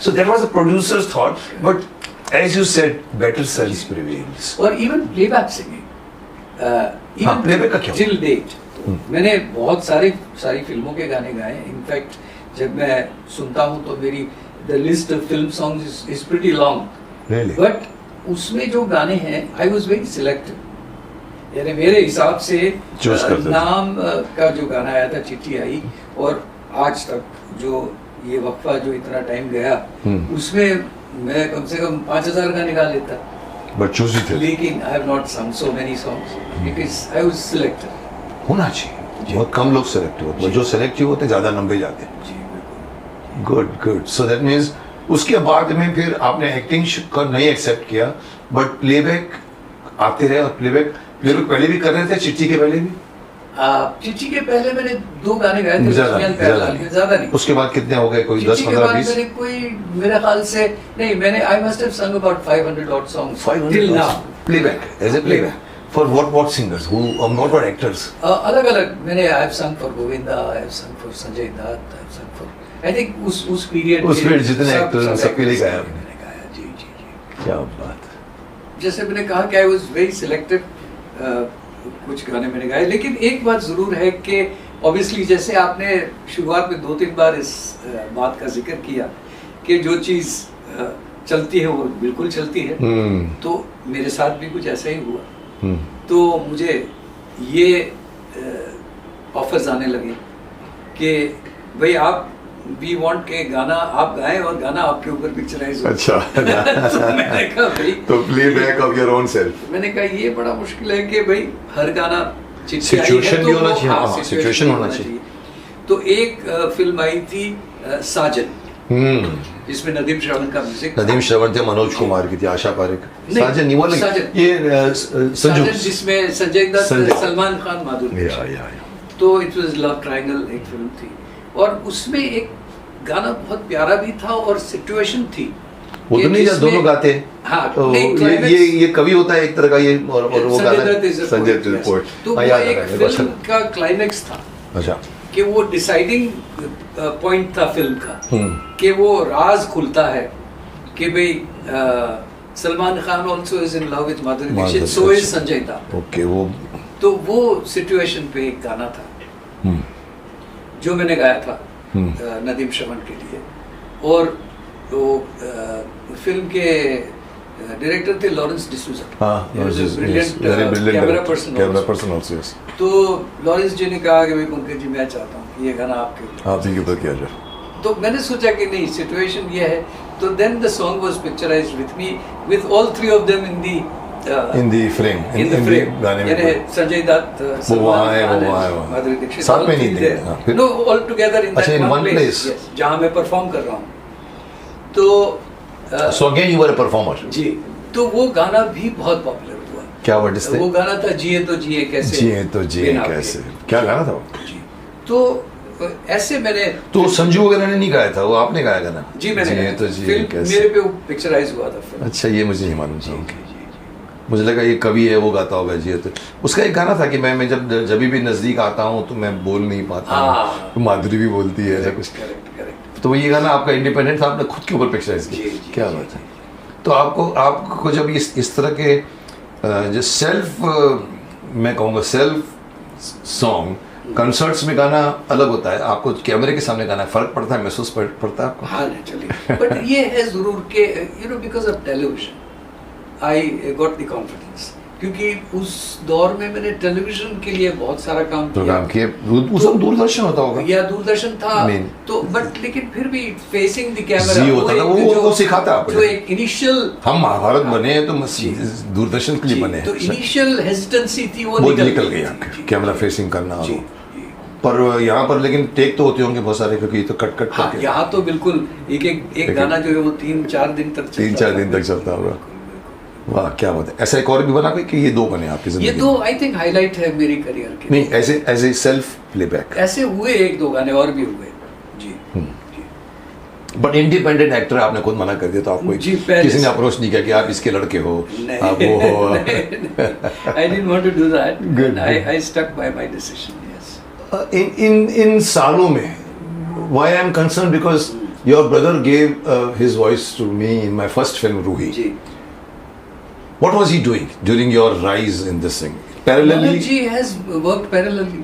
So that was the producer's thought, but as you said, better sense prevails.
और even playback singing, even
playback का क्या
till date, मैंने बहुत सारी फिल्मों के गाने गाए। इनफैक्ट जब मैं सुनता हूँ तो मेरी the list of film songs is pretty long.
Really?
But उसमें जो गाने हैं, I was very selective. यानी मेरे हिसाब से नाम का जो गाना आया था, चिट्ठी आई, और आज तक जो ये वक्फा जो इतना टाइम गया, उसमें मैं कम से कम 5000 गाने गा लेता।
But choosy थे।
लेकिन I have not sung so many songs because I was selective।
होना चाहिए, बहुत कम लोग सेलेक्टिव होते हैं, जो सेलेक्टिव होते हैं ज्यादा नंबर जाते हैं।
जी बिल्कुल।
गुड। सो दैट मीन्स उसके बाद में फिर आपने एक्टिंग का नहीं एक्सेप्ट किया, बट प्लेबैक आते रहे, और प्लेबैक पहले भी कर रहे थे, चिट्ठी के पहले भी?
चिट्ठी के पहले मैंने 2 गाने गाए थे, ज्यादा नहीं।
उसके बाद कितने हो गए, कोई 10, 15, 20?
मैंने कोई, मेरे ख्याल से नहीं, मैंने I must have sung about 500 odd songs
500
till now।
Playback, as a playback. For what singers? Who? Not for actors.
अलग-अलग मैंने I have sung for Govinda, I have sung for Sanjay Dutt, I have sung for, I think उस period
में जितने actor सबके लिए गाया आपने।
मैंने गाया। जी।
क्या बात।
जैसे मैंने कहा कि I was very selective, कुछ गाने मैंने गाए। लेकिन एक बात जरूर है कि ऑब्वियसली जैसे आपने शुरुआत में 2-3 बार इस बात का जिक्र किया कि जो चीज़ चलती है वो बिल्कुल चलती है, तो मेरे साथ भी कुछ ऐसा ही हुआ। तो मुझे ये ऑफर्स आने लगे कि भाई आप वी वांट के गाना आप गाएं और गाना आपके ऊपर पिक्चराइज हो।
अच्छा।
तो मैंने कहा भाई,
तो playback of your own self.
मैंने कहा ये बड़ा मुश्किल है कि भाई हर गाना
सिचुएशन भी होना चाहिए। हाँ, सिचुएशन होना चाहिए।
तो एक फिल्म आई थी साजन, जिसमें नदीम श्रवण का म्यूजिक।
नदीम श्रवण थे, मनोज कुमार की थी, आशा पारेख। साजन नहीं बोले,
साजन।
ये संजू,
जिसमें संजय दत्त, सलमान खान, माधुरी। तो इट वाज लव ट्रायंगल एक फिल्म थी, और उसमें एक गाना बहुत प्यारा भी था और सिचुएशन थी।
वो तो नहीं जब दोनों गाते हैं।
हाँ,
तो ये कवि होता है एक तरह का, ये और वो गाना संजय दत्त पोएट।
तो वो एक फिल्म का क्लाइमेक्स था।
अच्छा।
कि वो डिसाइडिंग पॉइंट था फिल्म का, कि वो राज खुलता है कि भाई Salman Khan also is in love with Madhuri Dixit, so is Sanjay Dutt.
Okay. वो
तो वो सिचुएशन पे एक गाना था जो मैंने गाया था नदीम श्रवण के लिए, और वो फिल्म के डायरेक्टर थे Lawrence D'Souza. Camera person also. तो लॉरेंस जी ने कहा कि भाई पंकज जी मैं चाहता हूँ कि ये गाना आपके
ऊपर किया जाए।
तो मैंने सोचा कि नहीं, सिचुएशन ये है। तो then the song was picturised with me, with all 3 of them in the
in the frame,
in the frame
गाने में
यानी संजय दत्त,
वहाँ है, वो वहाँ है, वहाँ।
माधुरी दीक्षित
साथ में नहीं थे, हाँ, फिर?
नो ऑल टुगेदर इन
अच्छा,
that
in
one
one
place
place.
जहाँ मैं परफॉर्म कर रहा हूँ। तो
so again you were a performer.
जी, तो वो गाना भी बहुत पॉपुलर हुआ।
क्या वर्ड इस
वो गाना था जिए तो जिए कैसे,
जिए तो जिए
बिना
कैसे,
आपके।
क्या गाना था वो?
जी, तो ऐसे मैंने
तो संजू वगैरह ने नहीं गाया था, वो आपने गाया गाना?
जी मैंने
जिए तो जिए
फिल्म
कैसे।
मेरे पे पिक्चराइज हुआ था फिल्म।
अच्छा, ये मुझे नहीं मालूम था।
जी, जी, जी।
मुझे लगा ये कवि है, वो गाता होगा जिए तो। उसका एक गाना था कि मैं जब भी नजदीक आता हूँ तो मैं बोल नहीं पाता
हाँ।
हूँ, तो माधुरी भी बोलती है, ऐसा कुछ।
Correct correct.
तो ये गाना आपका इंडिपेंडेंट था, आपने खुद के ऊपर पिक्चराइज
जी,
किया?
जी,
क्या
जी,
बात है। तो आपको जब इस तरह के जो सेल्फ, मैं कहूँगा सेल्फ सॉन्ग कंसर्ट्स में गाना अलग होता है, आपको कैमरे के सामने गाना फर्क पड़ता है, महसूस पड़ता है आपको?
हाँ नेचुरली, बट ये है जरूर के you know because of television I got the confidence, क्योंकि उस दौर में मैंने टेलीविजन के लिए बहुत सारा काम
प्रोग्राम
किया।
किए, उस वक्त दूरदर्शन होता होगा
या दूरदर्शन था
Main.
तो बट लेकिन फिर भी फेसिंग द कैमरा
जी होता था, वो सिखाता आपको।
जो एक इनिशियल
हम महाभारत बने हैं तो दूरदर्शन के लिए बने
तो
हैं,
इनिशियल हेजिटेंसी थी वो
वो निकल गई
जी,
आपके
जी,
कैमरा फेसिंग करना।
जी,
और
जी।
पर यहाँ पर लेकिन टेक तो होते होंगे बहुत सारे, क्योंकि ये तो कट
हाँ,
करके
यहाँ तो बिल्कुल एक गाना जो है वो 3-4 दिन तक
3-4 दिन तक चलता होगा। वाह, क्या बात है। ऐसा एक और भी बना कोई कि ये 2 बने आपकी
ये
जिंदगी
तो
में?
आई थिंक हाईलाइट है मेरी करियर के।
नहीं, एज ए सेल्फ प्लेबैक।
ऐसे हुए 1-2 गाने और भी हुए जी, जी।
बट इंडिपेंडेंट एक्टर आपने खुद मना कर दिया, तो आपको
जी, पहले
किसी ने
से।
अप्रोच नहीं किया कि आप इसके लड़के हो,
नहीं।
आप वो हो?
I didn't want to do that.
Good,
And
good.
I stuck by my decision. Yes.
इन सालों में, why I am concerned because your brother gave his voice to me in my first film Ruhi.
Ji.
What was he doing during your rise in this thing? Parallelly,
Manoj ji has worked parallelly.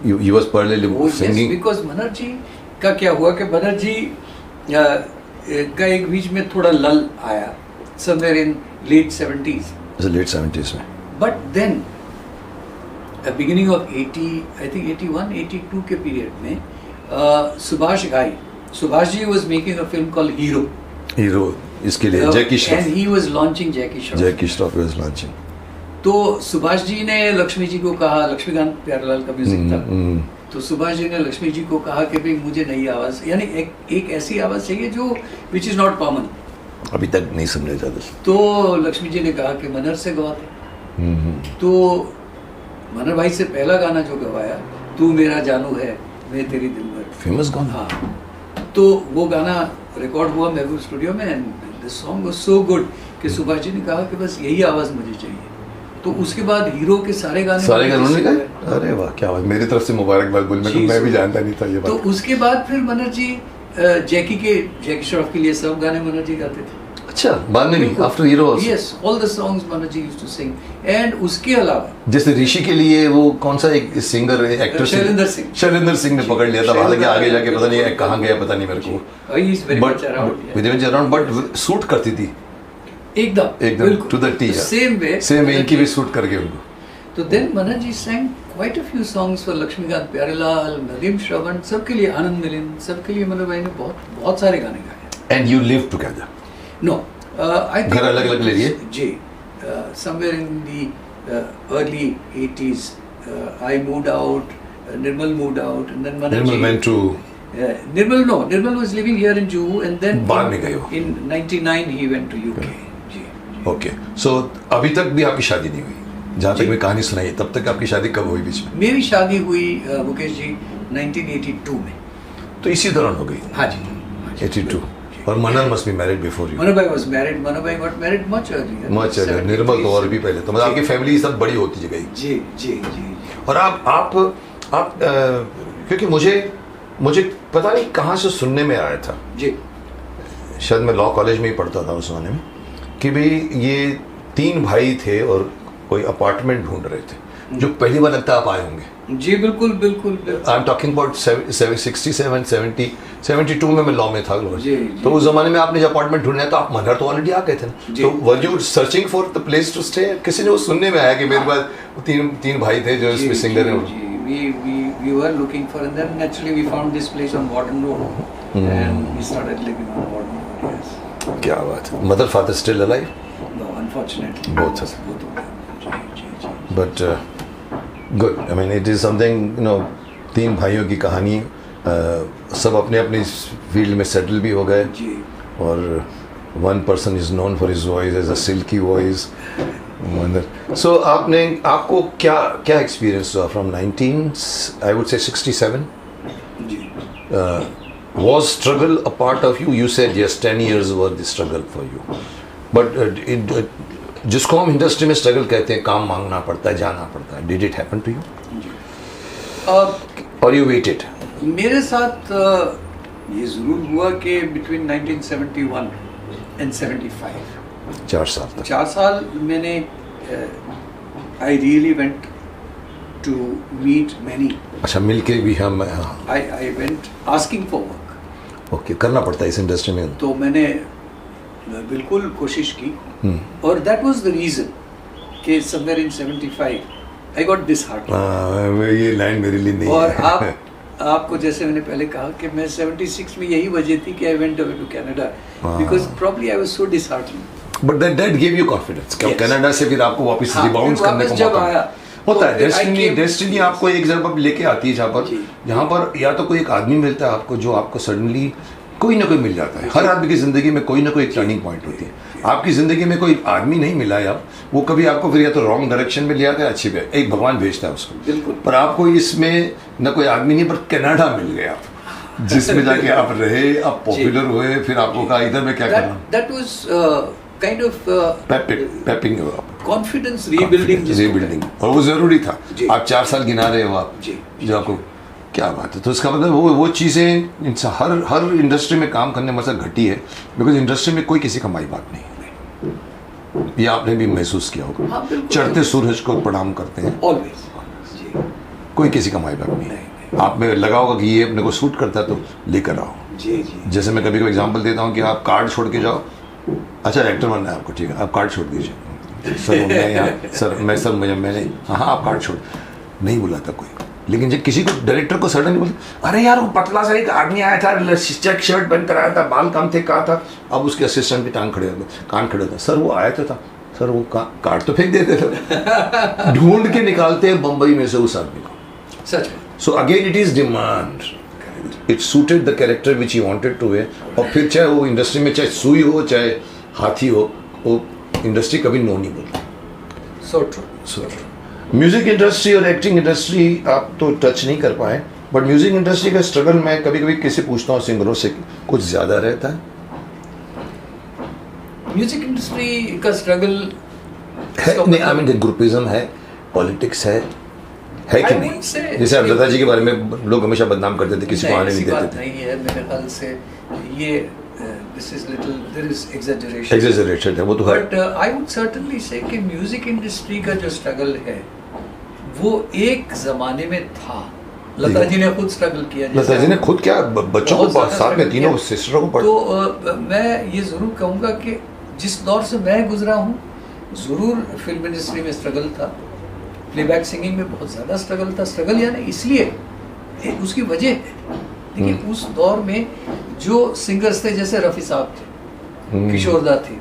he was parallelly
Oh, yes,
singing.
because Manoj जी का क्या हुआ कि Manoj जी का एक बीच में थोड़ा लल आया, somewhere in late 70s.
late 70s में.
But then, beginning of 80, I think 81, 82 के period में, Subhash Ghai, Subhash ji was making a film called Hero.
Hero इसके लिए जैकी Shroff.
And he was launching Jackie Shroff.
Jackie Shroff was launching.
तो सुभाष जी ने लक्ष्मी जी को कहा, लक्ष्मीकांत प्यारेलाल का म्यूजिक था, तो सुभाष जी ने लक्ष्मी जी को कहा कि भाई मुझे नई आवाज, यानी एक ऐसी आवाज चाहिए जो विच इज नॉट कॉमन।
अभी तक नहीं समझे जाते.
तो लक्ष्मी जी ने कहा कि मनर से गवाते। तो मनर भाई से पहला गाना जो गवाया, तू मेरा जानू है मैं तेरी दिल भर।
फेमस गाना.
हाँ, तो वो गाना रिकॉर्ड हुआ महबूब स्टूडियो में, and the song was so good कि सुभाष जी ने कहा कि बस यही आवाज मुझे चाहिए। तो उसके बाद हीरो के सारे गाने
उन्होंने कहा, अरे वाह क्या बात, मेरी तरफ से मुबारकबाद बोल, मैं भी जानता नहीं था ये
तो
बात.
उसके बाद फिर मनर जी जैकी श्रॉफ के लिए सब गाने मनर जी गाते थे।
अच्छा, बाद में भी after hero.
Yes, all the songs Manhar ji used to sing. And उसके अलावा
जैसे ऋषि के लिए वो कौन सा एक सिंगर एक्टर
शैलेंद्र सिंह।
शैलेंद्र सिंह ने पकड़ लिया था, हालांकि आगे जाके पता नहीं कहाँ गया, पता नहीं मेरे को.
He is very much around,
but suit करती थी
एकदम
to the T.
Same way
इनकी भी सूट करके उनको.
तो then Manhar ji sang quite a few songs for Laxmikant Pyarelal, Nadeem Shravan, सबके लिए, आनंद मिलिंद, सबके लिए मनर भाई ने बहुत सारे गाने गाए।
And you live together.
No, I
घर अलग-अलग ले लिए?
जी, somewhere in the early 80s, I moved out, Nirmal moved out, and then Manoj
Nirmal went to
Nirmal was living here in Juhu, and then
बाद में गए हो.
in 99 he went to UK. जी,
okay. So अभी तक भी आपकी शादी नहीं हुई, जहाँ तक मैं कहानी सुनाई, तब तक आपकी शादी कब हुई बीच में?
मेरी शादी हुई मुकेश जी 1982 में।
तो इसी दौरान हो गई.
हाँ जी,
82. और Manan must be married before you.
Manu bhai was married. Manu bhai got married much earlier.
Much अगर निर्मल तो और भी पहले, तो मतलब आपकी फैमिली सब बड़ी होती गई.
जी जी जी।
और आप क्योंकि मुझे पता नहीं कहाँ से सुनने में आया था,
जी
शायद मैं लॉ कॉलेज में ही पढ़ता था उस जमाने में, कि भाई ये 3 भाई थे और कोई अपार्टमेंट ढूंढ रहे थे, जो पहली बार लगता है आप आए होंगे.
जी, बिल्कुल बिल्कुल।
आई एम टॉकिंग अबाउट 67, 72 में मैं लॉ में था.
जी, जी।
तो उस जमाने में आपने जब अपार्टमेंट ढूंढना है तो आप मनहर तो ऑलरेडी आ गए थे ना,
जी।
तो were you searching for the place to stay? किसी ने वो सुनने में आया कि मेरे पास तीन भाई थे जो इसमें सिंगर हैं.
We were looking for, and then naturally we found this place on Warden Road, and we started living on Warden Road. Yes.
क्या बात है. Mother father still alive?
No, unfortunately.
Both.
Both.
But good, I mean it is something, you know, 3 भाइयों की कहानी, सब अपने अपने field में सेटल भी हो गए,
जी।
और one person is known for his voice as a silky voice. So आपको क्या क्या एक्सपीरियंस हुआ फ्रॉम 1967?
जी।
Was struggle a part of you? You said yes, 10 years were the struggle for you. But जिसको हम इंडस्ट्री में struggle कहते हैं, काम मांगना पड़ता है, जाना पड़ता है, did it happen to you? Or you waited?
मेरे साथ ये ज़रूर हुआ कि बिटवीन 1971 एंड 75
4 साल तक
4 साल मैंने I really went to meet many.
अच्छा, मिलके भी हम, हाँ,
I went asking for work.
Okay, करना पड़ता है इस इंडस्ट्री में।
तो मैंने बिल्कुल कोशिश की, और दैट वाज द रीज़न कि समवेयर इन 75 आई गॉट डिसहार्ट।
ये लाइन मेरे लिए नहीं
और
है।
आपको जैसे मैंने पहले कहा कि मैं 76 में यही वजह थी कि I went away to Canada because probably I was so disheartened.
But that give you confidence कि
Yes.
कनाडा से फिर आपको वापस
हाँ,
रिबाउंड
फिर
करने
वापस
को
जब
मौका
आया,
होता है।
तो फिर I
डेस्टिनी
came-
डेस्टिनी आपको एक जगह पर लेके आती है जहाँ पर
जी।
या तो कोई एक आदमी मिलता है आपको जो आपको सडनली कोई ना कोई मिल जाता है। हर आदमी की जिंदगी में कोई ना कोई टर्निंग पॉइंट होती है। आपकी जिंदगी में कोई आदमी नहीं मिला है, अब वो कभी आपको फिर या तो रॉन्ग डायरेक्शन में ले आता है, अच्छी पे एक भगवान भेजता है उसको,
बिल्कुल।
पर आपको इसमें न कोई आदमी नहीं, पर कनाडा मिल गया आप, जिसमें जाके आप रहे, आप पॉपुलर हुए, फिर आपको कहा इधर में क्या करना,
that was kind of
piping
confidence rebuilding.
Rebuilding, और वो जरूरी था।
जी।
आप 4 साल गिना रहे हो आप,
जी।
जो आपको, क्या बात है। तो इसका मतलब वो चीज़ें हर इंडस्ट्री में काम करने में मतलब घटी है, बिकॉज इंडस्ट्री में कोई किसी कमाई बात नहीं है। ये आपने भी महसूस किया होगा।
हाँ, बिल्कुल।
चढ़ते सूरज को प्रणाम करते हैं,
ऑलवेज। जी
कोई किसी कमाई बात नहीं है। आप में लगा होगा कि ये अपने को सूट करता है तो लेकर आओ।
जी जी।
जैसे मैं कभी कभी एग्जांपल देता हूँ कि आप कार्ड छोड़ के जाओ, अच्छा एक्टर बनना है आपको, ठीक है, आप कार्ड छोड़ दीजिए। सर मैं यहाँ, मैंने हाँ आप कार्ड छोड़, नहीं बुलाता कोई। लेकिन जब किसी को, डायरेक्टर को सडनली बोलते, अरे यार वो पतला सा एक आदमी आया था, चेक शर्ट पहन कर आया था, बाल कम थे, कहा था, अब उसके असिस्टेंट भी कान खड़े था, सर वो आया था सर वो कार्ड तो फेंक देते थे। ढूंढ के निकालते हैं बम्बई में से उस आदमी को।
सच में।
So again it is demand, it suited the character which he wanted two way. और फिर चाहे वो इंडस्ट्री में चाहे सुई हो चाहे हाथी हो, वो इंडस्ट्री कभी नो नहीं बोलती।
So true.
म्यूजिक इंडस्ट्री और एक्टिंग इंडस्ट्री आप तो टच नहीं कर पाए, बट म्यूजिक इंडस्ट्री का स्ट्रगल मैं कभी कभी किसी पूछता हूँ सिंगरों से, कुछ ज्यादा रहता है।
म्यूजिक इंडस्ट्री का स्ट्रगल
नहीं, आई मीन ग्रुपिज्म है, पॉलिटिक्स है कि
I
नहीं?
would say-
जैसे अब लता जी के बारे में लोग हमेशा बदनाम करते थे, किसी को आने नहीं देते थे।
नहीं है मेरे ख्याल से, ये this is little, there is exaggeration.
Exaggerated है वो तो है।
बट आई वुड सर्टेनली से कि म्यूजिक इंडस्ट्री का जो स्ट्रगल है वो एक जमाने में था। लता जी ने खुद स्ट्रगल किया।
लता जी ने खुद क्या, बच्चों को
बहुत ज्यादा
साथ में
struggle
तीनों
किया।
सिस्टरों को
तो मैं ये ज़रूर कहूँगा कि जिस दौर से मैं गुजरा हूँ, ज़रूर फिल्म इंडस्ट्री में स्ट्रगल था, प्लेबैक सिंगिंग में बहुत ज़्यादा स्ट्रगल था। स्ट्रगल यानी इसलिए, उसकी वजह है, देखिए उस दौर में जो सिंगर्स थे, जैसे रफ़ी साहब थे, किशोर दा थे,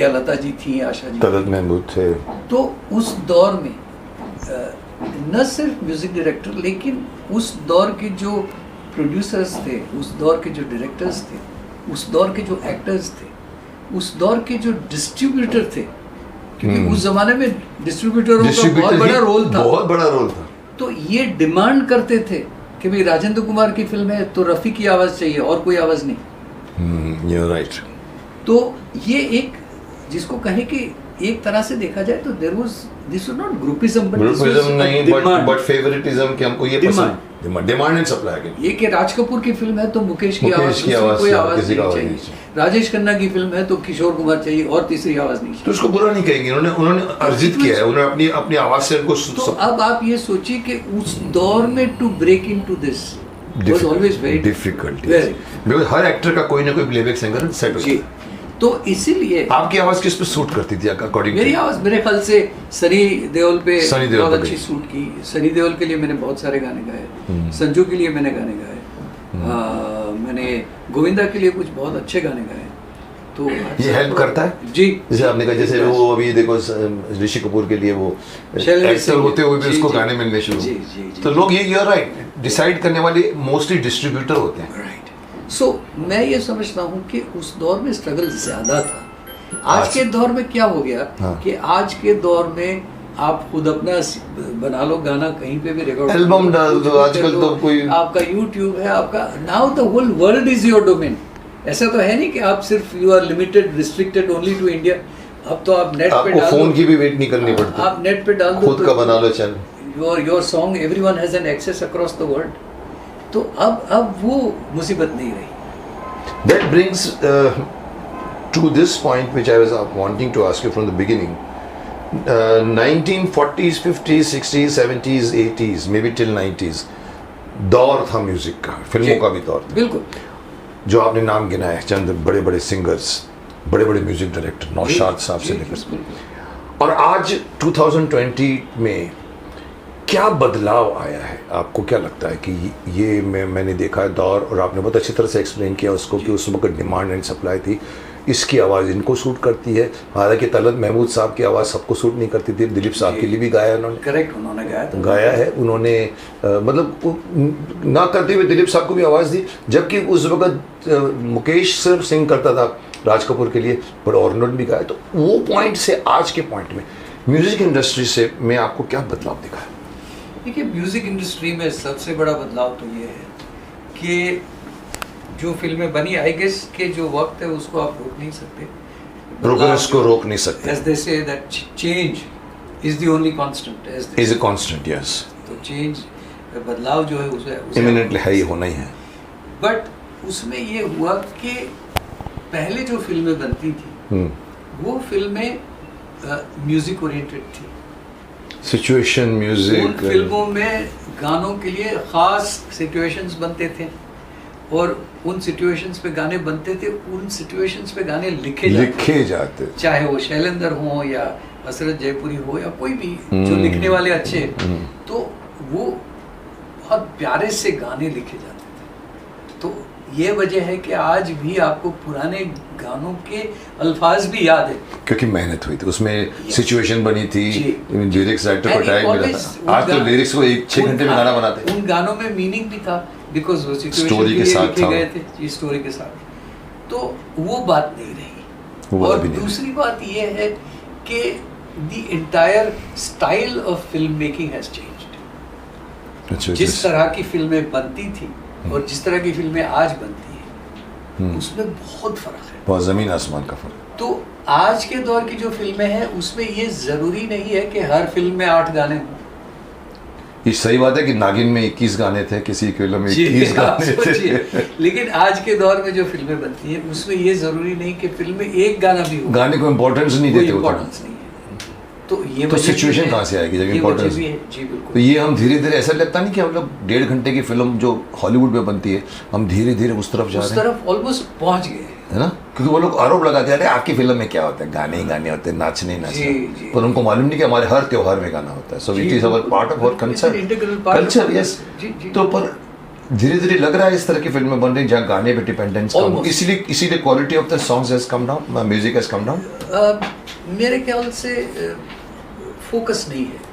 या लता जी थी, आशा जी
तलत महमूद थे,
तो उस दौर में न सिर्फ म्यूजिक डायरेक्टर, लेकिन उस दौर के जो प्रोड्यूसर्स थे, उस दौर के जो डायरेक्टर्स थे, उस दौर के जो एक्टर्स थे, उस दौर के जो डिस्ट्रीब्यूटर थे, क्योंकि उस जमाने में डिस्ट्रीब्यूटरों का बहुत बड़ा रोल था।
बहुत बड़ा रोल था।
तो ये डिमांड करते थे कि भाई राजेंद्र कुमार की फिल्म है तो रफ़ी की आवाज़ चाहिए और कोई आवाज़ नहीं।
You are right.
तो ये एक, जिसको कहें कि एक तरह से देखा जाए तो there was, this was not groupism, but
groupism नहीं, बट फेवरिटिज्म कि हमको ये पसंद, डिमांड एंड सप्लाई के।
ये कि राज कपूर की फिल्म है तो मुकेश की
मुकेश
आवाज,
की आवाज
कोई
से
आवाज
किसी का
नहीं
आवाज
चाहिए।
नहीं चाहिए।
राजेश खन्ना की फिल्म है तो किशोर कुमार चाहिए और तीसरी आवाज नहीं
तो
चाहिए।
उसको बुरा नहीं कहेंगे, उन्होंने अर्जित किया है, उन्होंने अपनी अपनी आवाज से उनको
तो अब आप ये सोचिए कि उस दौर में to break into this was always very
difficult, because हर एक्टर का कोई ना कोई प्लेबैक सिंगर सेट होता
जी।
है।
तो इसीलिए
आपकी आवाज किस पे सूट करती थी अकॉर्डिंग?
मेरी आवाज मेरे ख्याल से सनी देओल पे
सनी देओल
बहुत
पे
अच्छी
गई।
सूट की। सनी देओल के लिए मैंने बहुत सारे गाने गाए, संजू के लिए मैंने गाने गाए, मैंने गोविंदा के लिए कुछ बहुत अच्छे गाने गाए। तो
ये हेल्प करता है
जी।
जैसे आपने कहा, जैसे वो अभी देखो ऋषि कपूर के लिए वो एक्टर होते हुए भी उसको गाने मिलने शुरू, तो लोग ये यूर राइट डिसाइड करने वाले मोस्टली डिस्ट्रीब्यूटर होते हैं।
राइट। सो मैं ये समझता हूँ कि उस दौर में स्ट्रगल ज्यादा था। आज के दौर में क्या हो गया कि आज के दौर में आप खुद अपना बना लो गाना, कहीं पे भी रिकॉर्ड
एल्बम डाल दो, आजकल तो कोई
आपका यूट्यूब है, आपका now the whole world is your domain. ऐसा तो है नहीं कि आप सिर्फ you are limited restricted only to India. अब तो आप नेट पे डाल
फोन की भी वेट नहीं करनी पड़ती,
आप नेट पे डाल दो,
खुद का बना लो channel,
your song everyone has an access across the world. तो अब वो मुसीबत नहीं रही।
That brings to this point which I was wanting to ask you from the beginning. 1940s, 50s, 60s, 70s, 80s, maybe till 90s, दौर था music का, फिल्मों का भी दौर था।
बिल्कुल।
जो आपने नाम गिनाए, चंद बड़े बड़े सिंगर्स, बड़े बड़े म्यूजिक डायरेक्टर, नौशाद साहब से लेकर, और आज 2020 में क्या बदलाव आया है? आपको क्या लगता है कि ये मैंने देखा है दौर, और आपने बहुत अच्छी तरह से एक्सप्लेन किया उसको कि उस वक्त डिमांड एंड सप्लाई थी, इसकी आवाज़ इनको सूट करती है, हालांकि तलत महमूद साहब की आवाज़ सबको सूट नहीं करती थी, दिलीप साहब के लिए भी गाया उन्होंने,
करेक्ट, उन्होंने
गाया है उन्होंने, मतलब ना करते हुए दिलीप साहब को भी आवाज़ दी, जबकि उस वक्त मुकेश सिर्फ सिंग करता था राज कपूर के लिए, पर और उन्होंने भी गाया। तो वो पॉइंट से आज के पॉइंट में म्यूज़िक इंडस्ट्री से में आपको क्या बदलाव दिखा है?
देखिए, म्यूज़िक इंडस्ट्री में सबसे बड़ा बदलाव तो ये है कि जो फिल्में बनी, आई गेस के जो वक्त है उसको आप रोक नहीं सकते,
प्रोग्रेस को रोक नहीं सकते।
As they say that change is the only constant.
Is a constant, yes.
तो चेंज, बदलाव जो है उसे
इमिनेंटली है, ही होना ही है।
बट उसमें ये हुआ कि पहले जो फिल्में बनती थी वो फिल्में म्यूजिक ओरिएंटेड थी,
सिचुएशन म्यूजिक।
उन फिल्मों में गानों के लिए खास सिचुएशंस बनते थे, और उन सिचुएशंस पे गाने बनते थे, उन सिचुएशंस पे गाने लिखे जाते, चाहे वो शैलेंद्र हो या हसरत जयपुरी हो या कोई भी जो लिखने वाले अच्छे, तो वो बहुत प्यारे से गाने लिखे जाते थे। तो ये वजह है कि आज भी आपको पुराने गानों के अल्फाज भी याद है,
क्योंकि मेहनत हुई थी उसमें, सिचुएशन बनी थी, लिरिक्स राइटर को टाइम मिला था। आज तो लिरिक्स को 6 घंटे में गाना बनाते हैं।
उन गानों में मीनिंग भी था, बिकॉज वो
स्टोरी के साथ
लिखे गए थे, स्टोरी के साथ। तो वो बात नहीं रही। और दूसरी बात ये है कि the entire style of film making has changed. जिस तरह की फिल्में बनती थी और जिस तरह की फिल्में आज बनती हैं, उसमें बहुत फर्क है,
बहुत जमीन आसमान का फर्क।
तो आज के दौर की जो फिल्में हैं उसमें ये जरूरी नहीं है कि हर फिल्म में 8 गाने हों।
ये सही बात है कि नागिन में 21 गाने थे, किसी फिल्म में 21 गाने थे।
लेकिन आज के दौर में जो फिल्में बनती हैं उसमें ये जरूरी नहीं कि फिल्म में एक गाना भी हो,
गाने को इम्पोर्टेंस नहीं देते
इम्पोर्टेंस नहीं है। तो ये
तो सिचुएशन कहाँ से आएगी जब इम्पोर्टेंस?
जी बिल्कुल।
तो ये हम धीरे धीरे, ऐसा लगता नहीं कि हम लोग 1.5 घंटे की फिल्म जो हॉलीवुड में बनती है, हम धीरे धीरे उस तरफ जा रहे हैं,
उस तरफ ऑलमोस्ट पहुंच गए,
है ना? क्योंकि वो लोग आरोप लगाते हैं, आपकी फिल्म में क्या होता है, गाने ही गाने होते हैं, नाचने ही नाचने, पर उनको मालूम नहीं कि हमारे हर त्योहार में गाना होता है। So it is our part of our culture, yes. तो पर धीरे धीरे लग रहा है इस तरह की फिल्में बन रही हैं जहाँ गाने पे डिपेंडेंस कम, इसीलिए quality of the songs has come down, music has come down.
मेरे ख्याल से फोकस नहीं है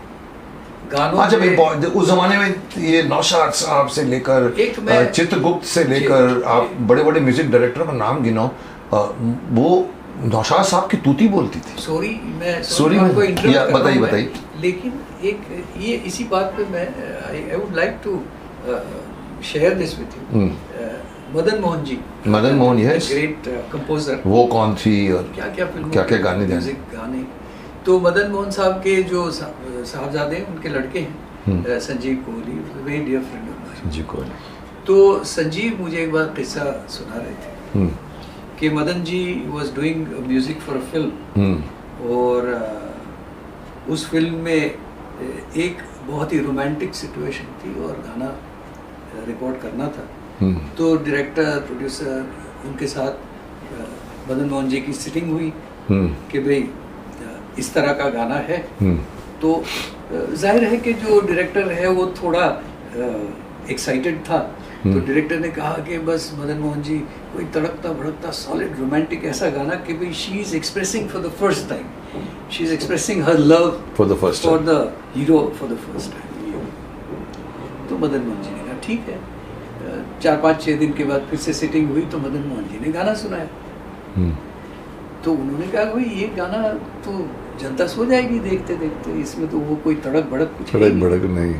गानों
हाँ, जब उस जमाने में ये नौशाद साहब से लेकर चित्रगुप्त से लेकर आप बड़े बड़े म्यूजिक डायरेक्टरों का नाम गिनो, वो नौशाद साहब की तूती बोलती थी।
सॉरी आपको इंटरप्ट
बताइए।
लेकिन एक ये इसी बात पे मैं I would like to share this with you. Madan Mohan ji,
Madan Mohan, yes,
great composer,
वो कौन थी और
क्या गाने, म्यूजिक गाने। तो मदन मोहन साहब के जो साहबजादे हैं, उनके लड़के हैं Sanjeev Kohli, very dear friend of mine, Sanjeev Kohli. तो संजीव मुझे एक बार किस्सा सुना रहे थे कि Madan ji was doing music for a film, और उस फिल्म में एक बहुत ही रोमांटिक सिचुएशन थी और गाना रिकॉर्ड करना था। तो डायरेक्टर, प्रोड्यूसर, उनके साथ मदन मोहन जी की सिटिंग हुई कि भाई इस तरह का गाना है। तो जाहिर है कि जो डायरेक्टर है वो थोड़ा एक्साइटेड था, तो डायरेक्टर ने कहा कि बस मदन मोहन जी कोई तड़कता भड़कता सॉलिड रोमांटिक ऐसा गाना कि भाई she is expressing for the first time, she is expressing her love
for the first
for the hero for the first time. तो मदन मोहन जी ने कहा ठीक है। 4-5-6 दिन के बाद फिर से सिटिंग हुई तो मदन मोहन जी ने गाना सुनाया। तो उन्होंने कहा भाई ये गाना तो जनता सो जाएगी देखते देखते, इसमें तो वो कोई तड़क भड़क कुछ है ही नहीं।
नहीं।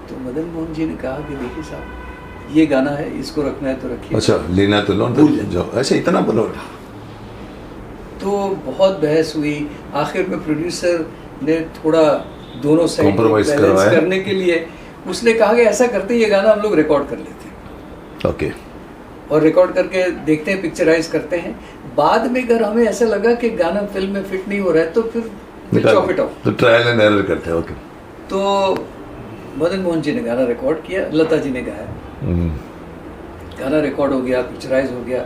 तो मदन मोहन जी ने कहा कि देखिए साहब ये गाना है, इसको रखना है तो रखिए,
अच्छा लेना तो लो,
भूल
जाओ, ऐसे इतना बोलो।
तो बहुत बहस हुई। आखिर में प्रोड्यूसर ने थोड़ा दोनों साइड
Compromise
बैलेंस
करवाया।
करने के लिए उसने कहा कि ऐसा करते हैं, ये गाना हम लोग रिकॉर्ड कर लेते हैं
ओके।
और रिकॉर्ड करके देखते हैं, पिक्चराइज करते हैं। बाद में अगर हमें ऐसा लगा कि गाना फिल्म में फिट नहीं हो रहा है तो फिर चॉप इट ऑफ।
तो ट्रायल एंड एरर करते हैं। ओके।
तो मदन मोहन जी ने गाना रिकॉर्ड किया, लता जी ने गाया, गाना रिकॉर्ड हो गया, पिक्चराइज हो गया।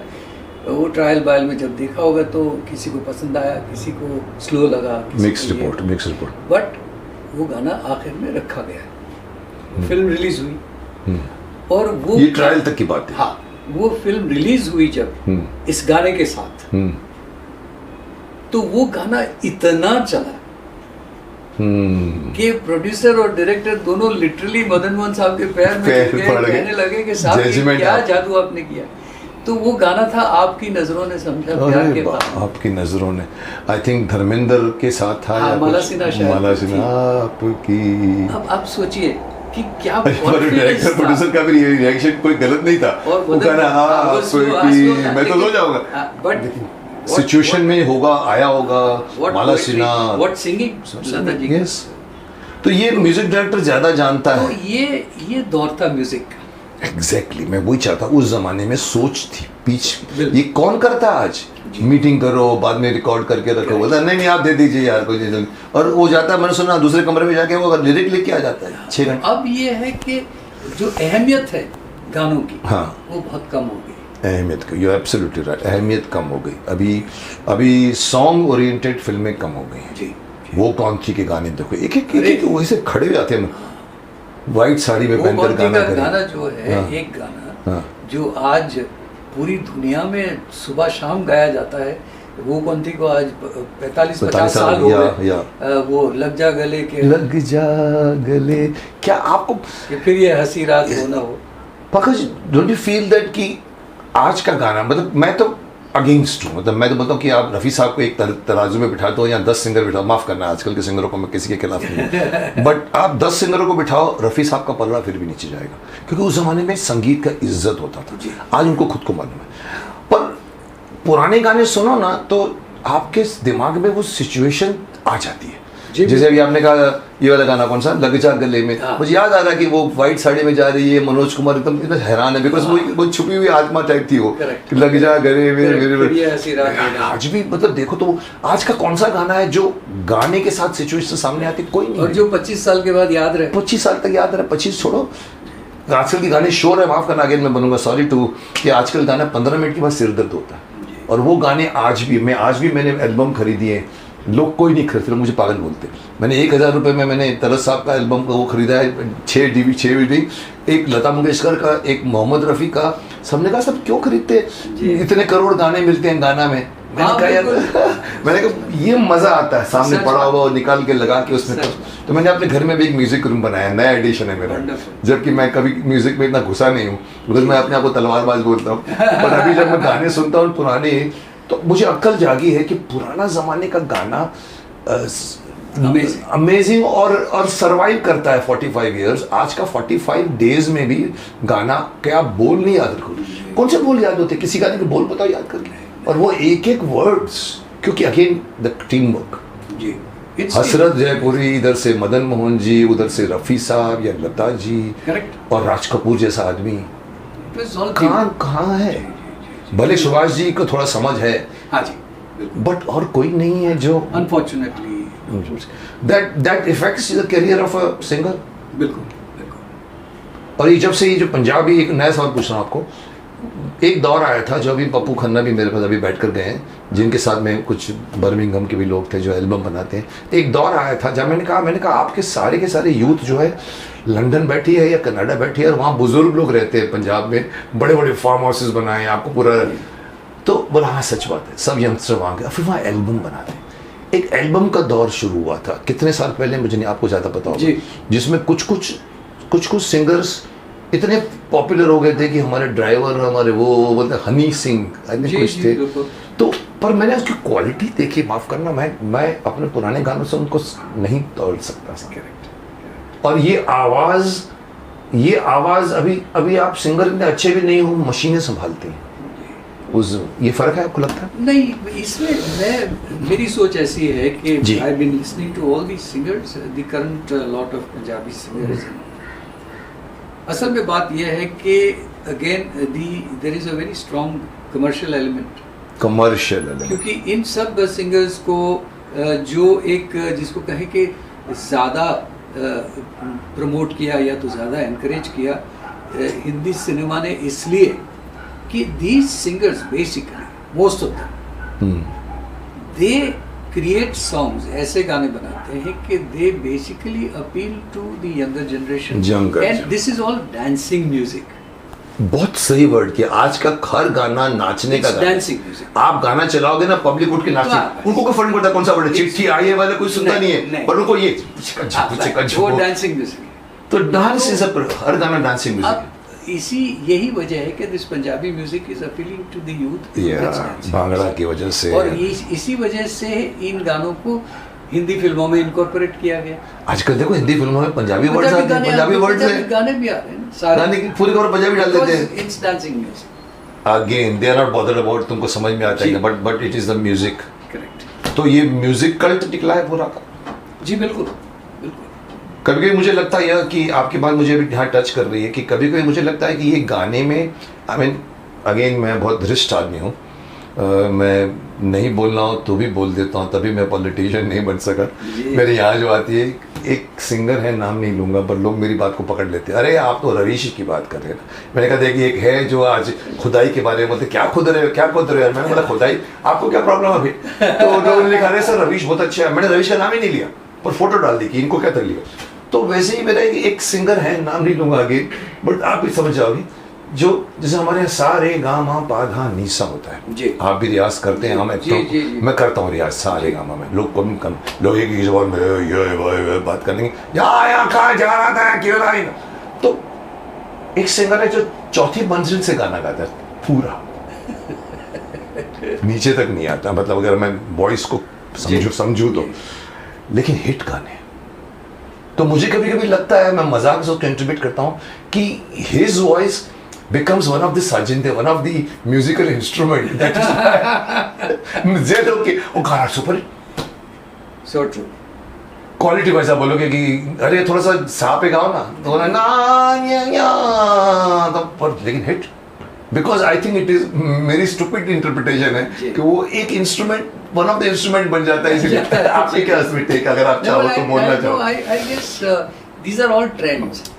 वो ट्रायल बायल में जब देखा होगा तो किसी को पसंद आया, किसी को स्लो लगा,
मिक्स रिपोर्ट।
बट वो गाना आखिर में रखा गया। फिल्म रिलीज हुई और वो
ये ट्रायल तक की बात है।
हाँ, वो फिल्म रिलीज हुई जब इस गाने के साथ, तो वो गाना इतना चला कि प्रोड्यूसर और डायरेक्टर दोनों लिटरली मदन मोहन साहब के पैर में गिर गए, कहने लगे कि साहब ये
Judgment
क्या
आप।
जादू आपने किया। तो वो गाना था आपकी नजरों ने समझा प्यार के पास।
आपकी नजरों ने, आई थिंक धर्मेंद्र के साथ था।
हाँ,
या
माला
कुछ-
सिन्हा शायद
माला
थी।
सिन्हा आपकी।
अब आप सोचिए कि क्या
डायरेक्टर
confidence
प्रोड्यूसर
था।
का भी रिएक्शन कोई गलत नहीं था।
और
वो कह रहा हाँ आपकी, मैं तो सो जाऊंगा।
बट
सिचुएशन में होगा, आया होगा माला सिन्हा।
व्हाट सिंगिंग लता जी की।
यस। तो ये म्यूजिक डायरेक्टर ज्यादा जानता
तो
है।
ये दौर था म्यूजिक का।
एग्जैक्टली मैं वही चाहता हूँ। उस जमाने में सोच थी पीछ।
बिल्कुल।
ये कौन करता है आज? मीटिंग करो, बाद में रिकॉर्ड करके रखो, बोलता नहीं नहीं आप दे दीजिए यार कोई चीज़। और वो जाता है, मैंने सुना दूसरे कमरे में जाके वो लिरिक लिख के आ जाता है 6 घंटे।
अब ये है कि जो अहमियत है गानों की,
हाँ।
वो बहुत कम हो गई।
अहमियत की, यू एब्सोल्युटली राइट, अहमियत कम हो गई। अभी सॉन्ग ओरिएंटेड फिल्में कम हो गई हैं।
जी।
वो कौन थी के गाने देखो, एक वैसे खड़े हो जाते हैं व्हाइट साड़ी में
वो
पहनकर
कौन
गाना
का गाना
करें।
जो है,
हाँ।
एक गाना
हाँ।
जो आज पूरी दुनिया में सुबह शाम गाया जाता है, वो कौन थी को आज 45-50 साल हो गए। वो लग जा गले के,
लग जा गले। क्या आपको
कि फिर ये हंसी रात हो ना हो।
Pankaj, don't you feel that कि आज का गाना, मतलब मैं तो अगेंस्ट हूँ, मतलब मैं तो बोलता हूँ कि आप रफ़ी साहब को एक तराजू में बिठा दो या 10 सिंगर बिठाओ, माफ़ करना आजकल के सिंगरों को मैं किसी के खिलाफ नहीं हूँ, बट आप 10 सिंगरों को बिठाओ, रफ़ी साहब का पल्ला फिर भी नीचे जाएगा, क्योंकि उस ज़माने में संगीत का इज्जत होता था। आज उनको खुद को मालूम है। पर पुराने गाने सुनो ना तो आपके दिमाग में वो सिचुएशन आ जाती है। जैसे अभी आपने कहा ये वाला गाना कौन सा, लग जा गले में, मुझे याद आ रहा है कि वो व्हाइट साड़ी में जा रही है, मनोज कुमार एकदम इतना हैरान है, बिकॉज वो छुपी हुई आत्मा टाइप थी वो, कि लग जा गले में। आज भी मतलब देखो तो आज का कौन सा गाना है जो गाने के साथ सिचुएशन सामने आती, कोई नहीं।
और जो 25 साल के बाद याद रहे,
25 साल तक याद रहे, 25 छोड़ो, आजकल के गाने शोर है, माफ करना अगेन मैं बनूंगा सॉरी टू, कि आजकल गाना 15 मिनट के बाद सिर दर्द होता है। और वो गाने आज भी मैंने एल्बम खरीदी है, लोग कोई नहीं खरीदते, मुझे पागल बोलते। मैंने 1000 रुपये में मैंने तरस साहब का एल्बम का वो खरीदा है, 6 DVD, एक लता मंगेशकर का, एक मोहम्मद रफ़ी का। सबने कहा सब क्यों खरीदते, इतने करोड़ गाने मिलते हैं गाना में। मैंने कहा यार मैंने कहा ये मज़ा आता है सामने पड़ा हुआ और निकाल के लगा के उसमें। तो मैंने अपने घर में भी एक म्यूजिक रूम बनाया, नया एडिशन है मेरा, जबकि मैं कभी म्यूजिक में इतना घुसा नहीं हूँ, बिकॉज मैं अपने आप को तलवारबाज बोलता हूँ। पर अभी जब मैं गाने सुनता हूँ पुराने, तो मुझे अक्ल जागी है कि पुराना ज़माने का गाना अमेजिंग और सरवाइव करता है 45 इयर्स। आज का 45 डेज में भी गाना क्या बोल नहीं याद रखो, कौन से बोल याद होते, किसी गाने के बोल बताओ याद करके, और वो एक एक वर्ड्स, क्योंकि अगेन द टीम वर्क। हसरत जयपुरी, इधर से मदन मोहन जी, उधर से रफ़ी साहब या लता जी, और राज कपूर जैसा आदमी कहाँ है। भले सुभाष जी को थोड़ा समझ है,
हाँ जी,
बट और कोई नहीं है जो
unfortunately
that affects the career of a singer।
बिल्कुल।
और ये जब से ये जो पंजाबी, एक नया सवाल पूछ रहा हूँ आपको, एक दौर आया था जो अभी पप्पू खन्ना भी मेरे पास अभी बैठ कर गए हैं, जिनके साथ में कुछ बर्मिंघम के भी लोग थे जो एल्बम बनाते हैं। एक दौर आया था जब मैंने कहा आपके सारे के सारे यूथ जो है लंदन बैठी है या कनाडा बैठी है और वहाँ बुजुर्ग लोग रहते हैं पंजाब में, बड़े बड़े फार्म हाउसेज बनाए हैं आपको पूरा। तो बोला हाँ सच बात है, सब यंगस्टर वहाँ गए, फिर वहाँ एल्बम बनाते हैं। एक एल्बम का दौर शुरू हुआ था कितने साल पहले, मुझे नहीं, आपको ज़्यादा पता होगा, जिसमें कुछ सिंगर्स इतने पॉपुलर हो गए थे कि हमारे ड्राइवर, हमारे वो बोलते हनी सिंह कुछ थे। तो पर मैंने उसकी क्वालिटी देखी, माफ़ करना, मैं अपने पुराने गानों से उनको नहीं तोड़ सकता। और ये आवाज़ अभी आप सिंगर इतने अच्छे भी नहीं हो, मशीनें संभालती हैं। ये फर्क है आपको लगता है?
नहीं, इसमें मेरी सोच ऐसी है कि I been listening to all the singers, the current lot of Punjabi singers. असल में बात यह है कि again there is a very strong commercial element, क्योंकि इन सब सिंगर्स को जो एक जिसको कहे कि ज़्यादा प्रमोट किया या तो ज़्यादा एनकरेज किया हिंदी सिनेमा ने, इसलिए कि these singers basically most of them they create songs, ऐसे गाने बनाते हैं कि they basically appeal to the younger generation, and this is all dancing music।
बहुत सही वर्ड किया, आज का हर गाना नाचने का गाना,
डांसिंग म्यूजिक।
आप गाना चलाओगे ना, पब्लिक उठ के नाचती, उनको कोई फर्क नहीं पड़ता कौन सा वर्ड, चिट्ठी आई है वाला कोई सुनता नहीं है, पर उनको ये
वो डांसिंग म्यूजिक।
तो डांस इज हर गाना डांसिंग म्यूजिक।
यही वजह है कि this Punjabi music is appealing to the youth,
bhangra की वजह से,
और इसी वजह से इन गानों को हिंदी फिल्मों में इनकॉर्पोरेट किया गया।
आजकल देखो हिंदी फिल्मों में पंजाबी वर्ड्स आते हैं, पंजाबी वर्ड्स हैं,
गाने भी आ रहे हैं सारे,
गाने की पूरी खबर पंजाबी डाल देते हैं।
It's dancing music.
Again they are not bothered about, तुमको समझ में आता है, but it is the music.
Correct.
तो ये म्यूजिक कल्ट निकला है पूरा।
जी बिल्कुल।
कभी कभी मुझे लगता है कि आपकी बात मुझे अभी यहाँ टच कर रही है कि कभी कभी मुझे लगता है कि ये गाने में, आई मीन अगेन मैं बहुत धृष्ट आदमी हूँ, मैं नहीं बोलना हो तो भी बोल देता हूँ, तभी मैं पॉलिटिशियन नहीं बन सका। मेरे यहाँ जो आती है, एक सिंगर है, नाम नहीं लूँगा, पर लोग मेरी बात को पकड़ लेते हैं, अरे आप तो रवीश की बात कर रहे हैं ना। मैंने कहा देखिए एक है जो आज खुदाई के बारे में बोलते, क्या खुद रहे हो? मैंने बोला खुदाई, आपको क्या प्रॉब्लम अभी? तो लोगों ने लिखा रहे सर रवीश बहुत अच्छा है। मैंने रवीश का नाम ही नहीं लिया, पर फोटो डाल दी कि इनको क्या तकलीफ। तो वैसे ही मेरा एक सिंगर है, नाम नहीं लूंगा आगे, बट आप भी समझ जाओगे, जो जैसे हमारे यहाँ सारे गा मा पा धा नीसा होता है, आप भी रियाज करते हैं, मैं करता हूँ रियाज सारे गामा में। लोग कम लोग एक ही जबान में ये बात करने कहाँ जा रहा था क्यों रहा। तो एक सिंगर है जो चौथी मंजिल से गाना गाता है पूरा, नीचे तक नहीं आता, मतलब अगर मैं वॉइस को समझू तो, लेकिन हिट गाने। तो मुझे कभी कभी लगता है, मैं मजाक से कंट्रीब्यूट करता हूँ कि his voice becomes one of the sajinte, one of the musical instrument that is मुझे तो कि वो गाना सुपर
so true।
क्वालिटी वैसा बोलोगे कि अरे थोड़ा सा सा पे गाओ ना, तो ना तो पर लेकिन hit, because I think it is, मेरी स्टूपिड इंटरप्रिटेशन है कि वो एक instrument, one of the instrument बन जाता है। इसलिए आपके क्या टेक, अगर आप चाहो तो बोलना चाहो।
I guess these are all trends।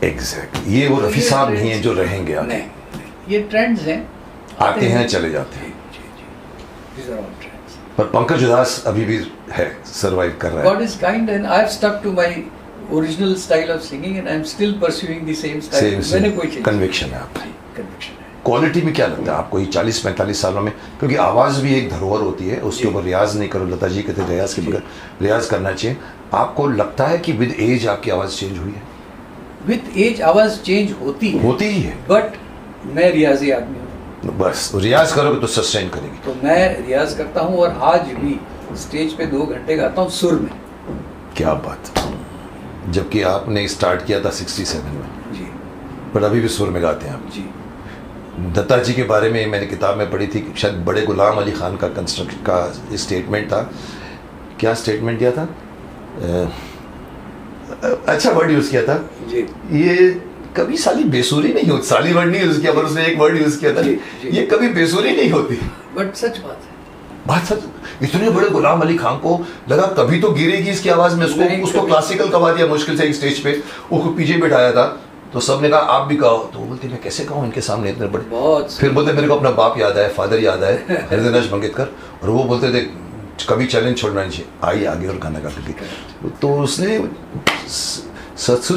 Exactly, ये वो रफी साहब नहीं है जो रहेंगे आगे।
नहीं, ये ट्रेंड्स हैं,
आते हैं चले जाते हैं।
These are all trends।
पर पंकज उधास अभी भी है, सरवाइव कर रहा है।
God is kind and I have stuck to my original style of singing and I am still pursuing the same style। मैंने कोई चीज,
कन्विक्शन है आपकी।
कन्विक्शन है।
क्वालिटी में क्या लगता है आपको ये 40-45 सालों में, क्योंकि आवाज़ भी एक धरोहर होती है, उसके ऊपर रियाज नहीं करो, लता जी कहते रियाज के बगैर रियाज करना चाहिए। आपको लगता है कि विद एज आपकी आवाज़ चेंज हुई है?
विद एज आवाज़ चेंज होती
ही है,
बट मैं रियाजी आदमी हूँ,
बस रियाज करोगे तो सस्टेन करेंगे।
तो मैं रियाज करता हूँ और आज भी स्टेज पे 2 घंटे गाता हूँ सुर में।
क्या बात, जबकि आपने स्टार्ट किया था 67 में
जी,
पर अभी भी सुर में गाते हैं आप
जी।
दत्ता जी के बारे में मैंने किताब में पढ़ी थी, शायद बड़े गुलाम अली खान का कंस्ट्रक्ट का स्टेटमेंट था, क्या स्टेटमेंट दिया था, अच्छा वर्ड यूज़ किया था
जी।
ये कभी साली बेसुरी नहीं होती, साली वर्ड नहीं यूज़ किया, पर उसने एक वर्ड यूज़ किया था, ये कभी बेसुरी नहीं होती।
बट सच बात है,
बात सच। इतने बड़े गुलाम अली खान को लगा कभी तो गिरेगी इसकी आवाज़ में, उसको क्लासिकल कवा दिया मुश्किल से एक स्टेज पे, उसको पीछे बिठाया था, तो सबने कहा आप भी गाओ, तो वो बोलती मैं कैसे गाऊं इनके सामने इतने बड़े।
बहुत
फिर बोलते मेरे को अपना बाप याद आया, फादर याद आए, हृदयनाथ मंगेशकर, और वो बोलते थे कभी चैलेंज छोड़ना नहीं चाहिए, आई आगे और गाना गा के। तो उसने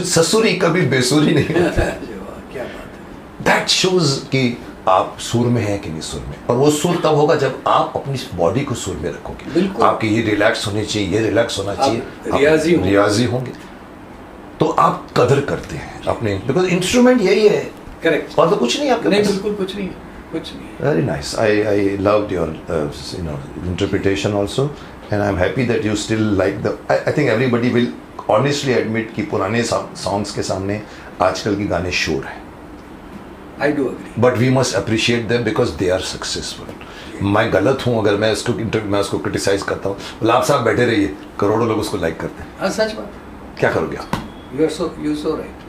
ससुरी कभी बेसुरी नहीं होती।
क्या बात है।
दैट शोज कि आप सुर में हैं कि नहीं सुर में, और वो सुर तब होगा जब आप अपनी बॉडी को सुर में रखोगे।
बिल्कुल।
आपके ये रिलैक्स होनी चाहिए, ये रिलैक्स होना चाहिए, आप
रियाजी
होंगे तो आप कदर करते हैं अपने, बिकॉज इंस्ट्रूमेंट यही है,
करेक्ट।
और तो कुछ नहीं आपके
नहीं,
पास।
बिल्कुल कुछ नहीं है, कुछ नहीं है।
Very nice. I loved your interpretation also, and I'm happy that you still like the. I think everybody will honestly admit कि पुराने songs के सामने आजकल के गाने शोर हैं.
I do agree.
But we must appreciate them because they are successful. मैं गलत हूँ अगर मैं उसको क्रिटिसाइज करता हूँ, बोला आप साहब बैठे रहिए, करोड़ों लोग उसको लाइक करते हैं,
हाँ सच बात।
क्या करोगे आप?
You're so right.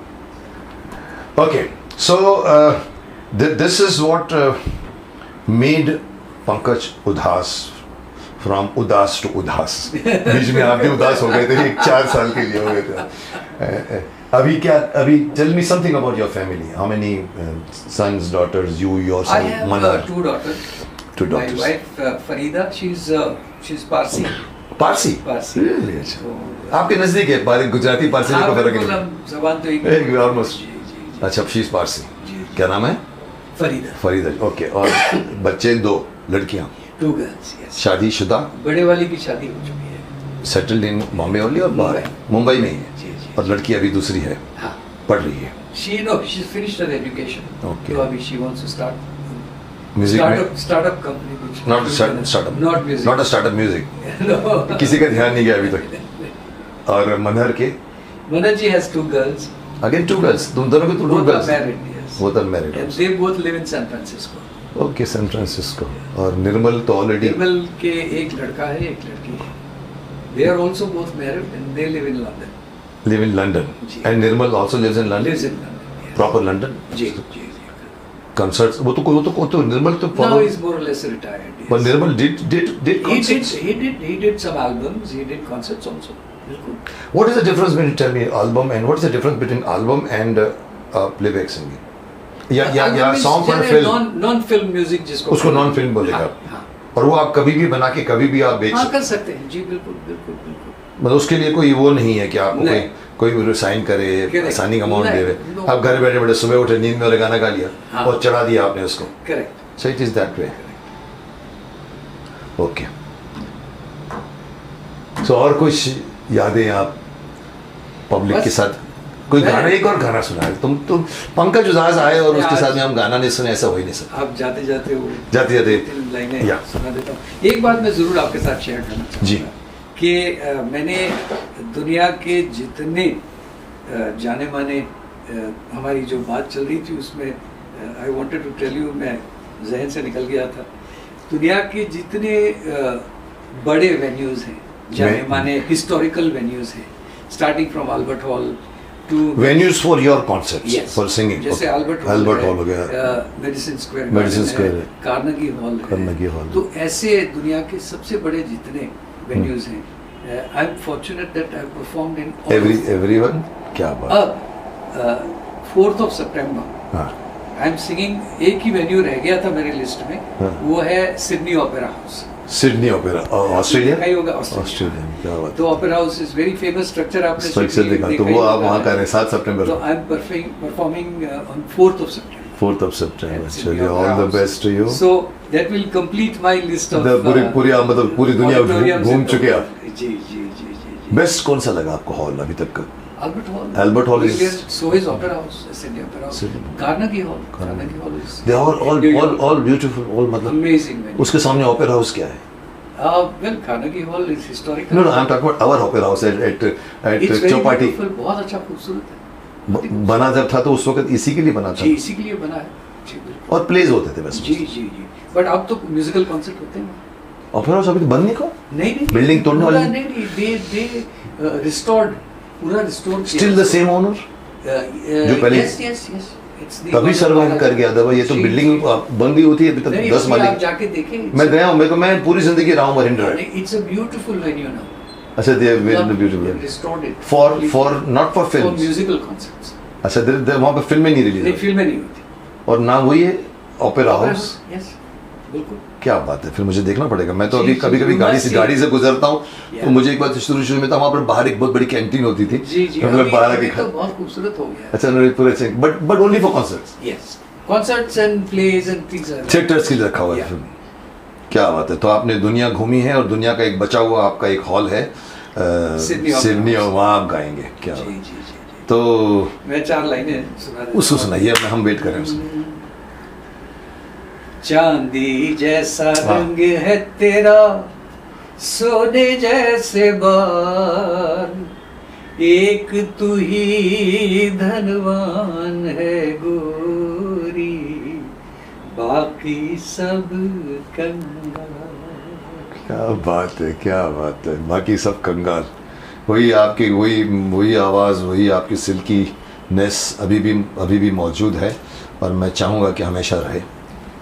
Okay, so this is what made Pankaj Udhas from Udas to Udhas. बीच में आप भी उदास हो गए थे, 4 साल के लिए हो गए थे। अभी tell me something about your family. How many sons, daughters, you, your
I
son,
have
Manar?
2 daughters.
2 daughters.
My wife Farida, she's Parsi.
Parsi?
Parsi.
Really? अच्छा।
तो
आपके नजदीक है, बारे गुजराती पारसी
हाँ,
का फर्क
बिल्कुल,
है।
हम जबान तो एक
एक almost।
जी, जी,
अच्छा, शीज पारसी।
जी।
क्या नाम है?
फरीदा।
फरीदा। ओके, और बच्चे 2 लड़कियां,
2 girls, yes.
शादीशुदा,
बड़े वाली की शादी हो चुकी है।
सेटल्ड इन बॉम्बे ओनली और बाहर? मुंबई में ही है।
जी, जी।
और लड़की अभी दूसरी है,
हाँ।
पढ़ रही है
She's finished her education.
Okay.
तो अभी she wants to start
music में।
startup company कुछ।
Not startup,
Not music.
Not a startup music.
No.
किसी का ध्यान नहीं गया अभी तक। और मनहर के
Manoj ji has 2 girls.
Again 2 girls, तुम दोनों के 2
Both are
girls?
married, yes.
वो तो married
And they both live in San Francisco.
Okay, San Francisco. और निर्मल तो ऑलरेडी
निर्मल के एक लड़का है, एक लड़की है। They are also both married and they live in London.
Live in London,
जी।
And Nirmal also lives in London,
Lives in London. Yes.
Proper London.
जी, जी, जी.
कंसर्ट्स वो तो निर्मल तो
Now he's more or less retired. Yes.
but Nirmal did concerts?
He did some albums. He did concerts also. बिल्कुल.
What is the difference between, tell me, album and what is the difference between album and playback singing? या
Album is
song for a
generally
film,
non-film music जिसको
उसको non film बोलेगा।
हाँ, हाँ.
और वो आप कभी भी बना के कभी भी आप बेच
हाँ,
सकते
कर सकते हैं जी, बिल्कुल बिल्कुल बिल्कुल।
मतलब उसके लिए कोई वो नहीं है कि आपको
नहीं।
कोई साइन करे,
Correct.
साइनिंग अमाउंट
नहीं,
देवे,
no.
आप घर बैठे बैठे सुबह उठे, नींद में गाना गा लिया
हाँ।
और चढ़ा दिया आपने उसको।
Correct.
So it is that way. Okay. So और कुछ यादें आप पब्लिक
बस।
के साथ, कोई
मैं-
गाना, एक और गाना सुना है तुम पंकज उधास आए और उसके
आज-
साथ में हम गाना नहीं सुने, ऐसा हो ही नहीं सकता।
आप जाते जाते वो
जाते जाते
3 लाइनें
या।
सुना देता हूँ। एक बात मैं जरूर आपके साथ शेयर करना चाहूँगा
जी।
कि मैंने दुनिया के जितने जाने माने हमारी जो बात चल रही थी उसमें I wanted to tell you, मैं जहन से निकल गया था, दुनिया के जितने बड़े वेन्यूज हैं, जाने माने हिस्टोरिकल वेन्यूज हैं, starting from Albert Hall to
venues for your concerts, for singing,
जैसे अल्बर्ट
हॉल हो गया,
मेडिसिन स्क्वायर,
मेडिसिन स्क्वायर है,
कार्नेगी हॉल है,
कार्नेगी हॉल।
तो ऐसे दुनिया के सबसे बड़े जितने वेन्यूज हैं, I am fortunate that I performed in
everyone. क्या बात।
अब 4th of September
हाँ,
आई एम सिंगिंग, एक ही वेन्यू रह गया था मेरे लिस्ट में,
हाँ।
वो है Sydney opera house.
Sydney opera, Australia.
कहीं होगा
ऑस्ट्रेलिया, क्या बात।
तो opera house is very famous structure, आपने
स्ट्रक्चर देखा तो वो आप वहाँ कर रहे हैं 7 सितंबर
तो I am performing on 4th of September.
4th of September।
At Sydney
चलिए,
Opera
all the
House.
Best to you.
So that will complete my list of
पूरी आप मतलब पूरी दुनिया
auditoriums
घूम
and
चुके आप।
जी जी जी जी जी।
बेस्ट कौन सा लगा आपको हॉल अभी तक का?
Albert Hall.
Albert Hall is-
So is Opera House, Sydney Opera House.
Sydney.
Carnegie Hall. Carnegie Hall is.
They are
New York.
all beautiful, all मतलब
Amazing venue.
उसके सामने ओपेरा हाउस क्या है?
Well, Carnegie Hall is historical.
No, I'm talking about our opera house at
It's very
Chowpatty.
beautiful, बहुत अच्छा खूबसूरत है।
बना जब था तो उस वक्त इसी के लिए बना था,
जी, इसी के लिए बना है। जी बिल्कुल।
और प्लेज होते थे बस।
जी जी जी। बट अब तो म्यूजिकल कॉन्सर्ट होते हैं।
ओपेरा हाउस अभी तो बंद नहीं को?
नहीं नहीं।
Building तोड़ने
पूरा
वाली?
नहीं, they restored, पूरा रिस्टोर किया।
Still the same owner? जो पहले-
Yes yes yes. It's the
तभी सर्वाइव कर गया था भाई, ये तो
जी,
बिल्डिंग
जी।
बंद ही होती है अभी तक
नहीं,
10
अभी आप
माली।
जाके देखें।
मैं गया हूँ, मैं पूरी जिंदगी रहा हूँ marine drive.
It's a beautiful venue now.
अच्छा, they have
They
very beautiful
have restored it.
for not for
For
films,
musical concerts.
अच्छा, वहाँ पे फिल्में नहीं रिलीज
नहीं,
होती
फिल्में नहीं होती।
और ना हुई है ओपेरा हाउस?
यस, बिल्कुल।
क्या बात है, फिर मुझे देखना पड़ेगा। मैं तो
जी,
अभी
जी,
कभी कभी
you
गाड़ी
must
से
see.
गाड़ी से गुजरता हूँ तो
Yeah.
मुझे एक बार शुरू में था, वहाँ पर बाहर एक बहुत बड़ी कैंटीन होती थी।
जी जी,
तो मतलब बाहर
अभी
आके
तो बहुत खूबसूरत हो गया।
अच्छा, उन्होंने पूरे अच्छे, but only for concerts,
yes, concerts and plays and things.
Theatres के लिए रखा हुआ है
Yeah.
फिल्म। क्या बात है। तो आपने दुनिया घूमी है और दुनिया का एक बचा हुआ आपका एक हॉल है सिडनी, और वहाँ आप गाएंगे। क्या
जी
बात।
जी जी जी।
तो
मैं 4 लाइनें सुना देता
उसको
हूँ।
सुनाइए, अब हम वेट करें उसको।
चांदी जैसा
वाह।
रंग है तेरा, सोने जैसे बाल, एक तू ही धनवान है गोरी, बाकी सब कंगाल।
क्या बात है, क्या बात है, बाकी सब कंगाल। वही आपकी वही आवाज़, वही आपकी सिल्कीनेस अभी भी मौजूद है और मैं चाहूँगा कि हमेशा रहे।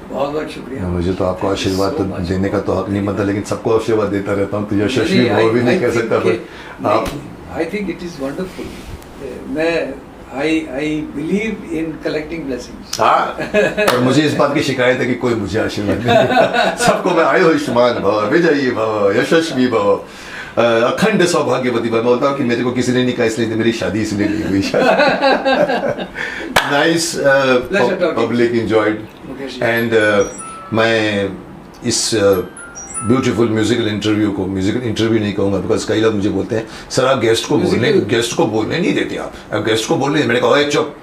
बहुत बहुत शुक्रिया।
मुझे तो आपको
Thank you
आशीर्वाद
so much.
देने का तो हक नहीं बनता, लेकिन सबको आशीर्वाद देता रहता हूँ, तो यशस्वी
नहीं,
वो भी
I
नहीं कह
think
सकता।
कि-
पर आप
नहीं, I think it is wonderful. मैं I believe in collecting blessings.
हाँ, और मुझे इस बात की शिकायत है कि कोई मुझे आशीर्वाद नहीं देता। सबको मैं आयुष्मान भव, विजयी भव, यशस्वी भव, अखंड सौभाग्यवती भव। मैं बोलता हूँ कि मेरे को किसी ने नहीं कहा, इसलिए तो मेरी शादी इसलिए नहीं हुई शायद। Nice,
Pleasure talking.
Public enjoyed
Mukesh ji.
And मैं इस ब्यूटीफुल म्यूजिकल इंटरव्यू नहीं कहूँगा, बिकॉज कई लोग मुझे बोलते हैं सर आप गेस्ट को बोलने नहीं देते, आप गेस्ट को बोलने। मैंने कहा चुप,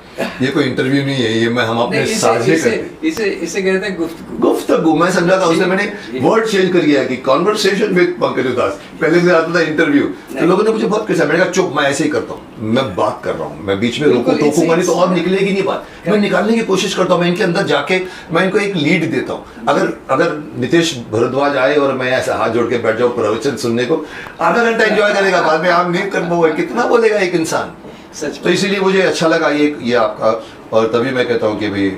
ये कोई इंटरव्यू नहीं है, ये हम अपने
नहीं,
साझे करते
इसे कहते हैं गुफ्तगू।
गुफ्तगू। मैं समझा था उसने, मैंने वर्ड चेंज कर दिया कि कॉन्वर्सेशन विद पंकज उदास। पहले से आता था इंटरव्यू, तो लोगों ने मुझे बहुत कैसा, मैंने कहा चुप, मैं ऐसे ही करता हूँ, मैं बात कर रहा हूँ, मैं बीच में टोकूंगा नहीं तो और निकलेगी नहीं बात। मैं निकालने की कोशिश करता हूँ, मैं इनके अंदर जाके मैं इनको एक लीड देता हूँ। अगर नितेश भारद्वाज आए और मैं ऐसा हाथ जोड़ के बैठ जाऊँ प्रवचन सुनने को, आधा घंटा एंजॉय करेगा, बाद में आप नहीं कर पाओगे, कितना बोलेगा एक इंसान।
सच
तो इसीलिए मुझे अच्छा लगा ये आपका, और तभी मैं कहता हूँ कि भाई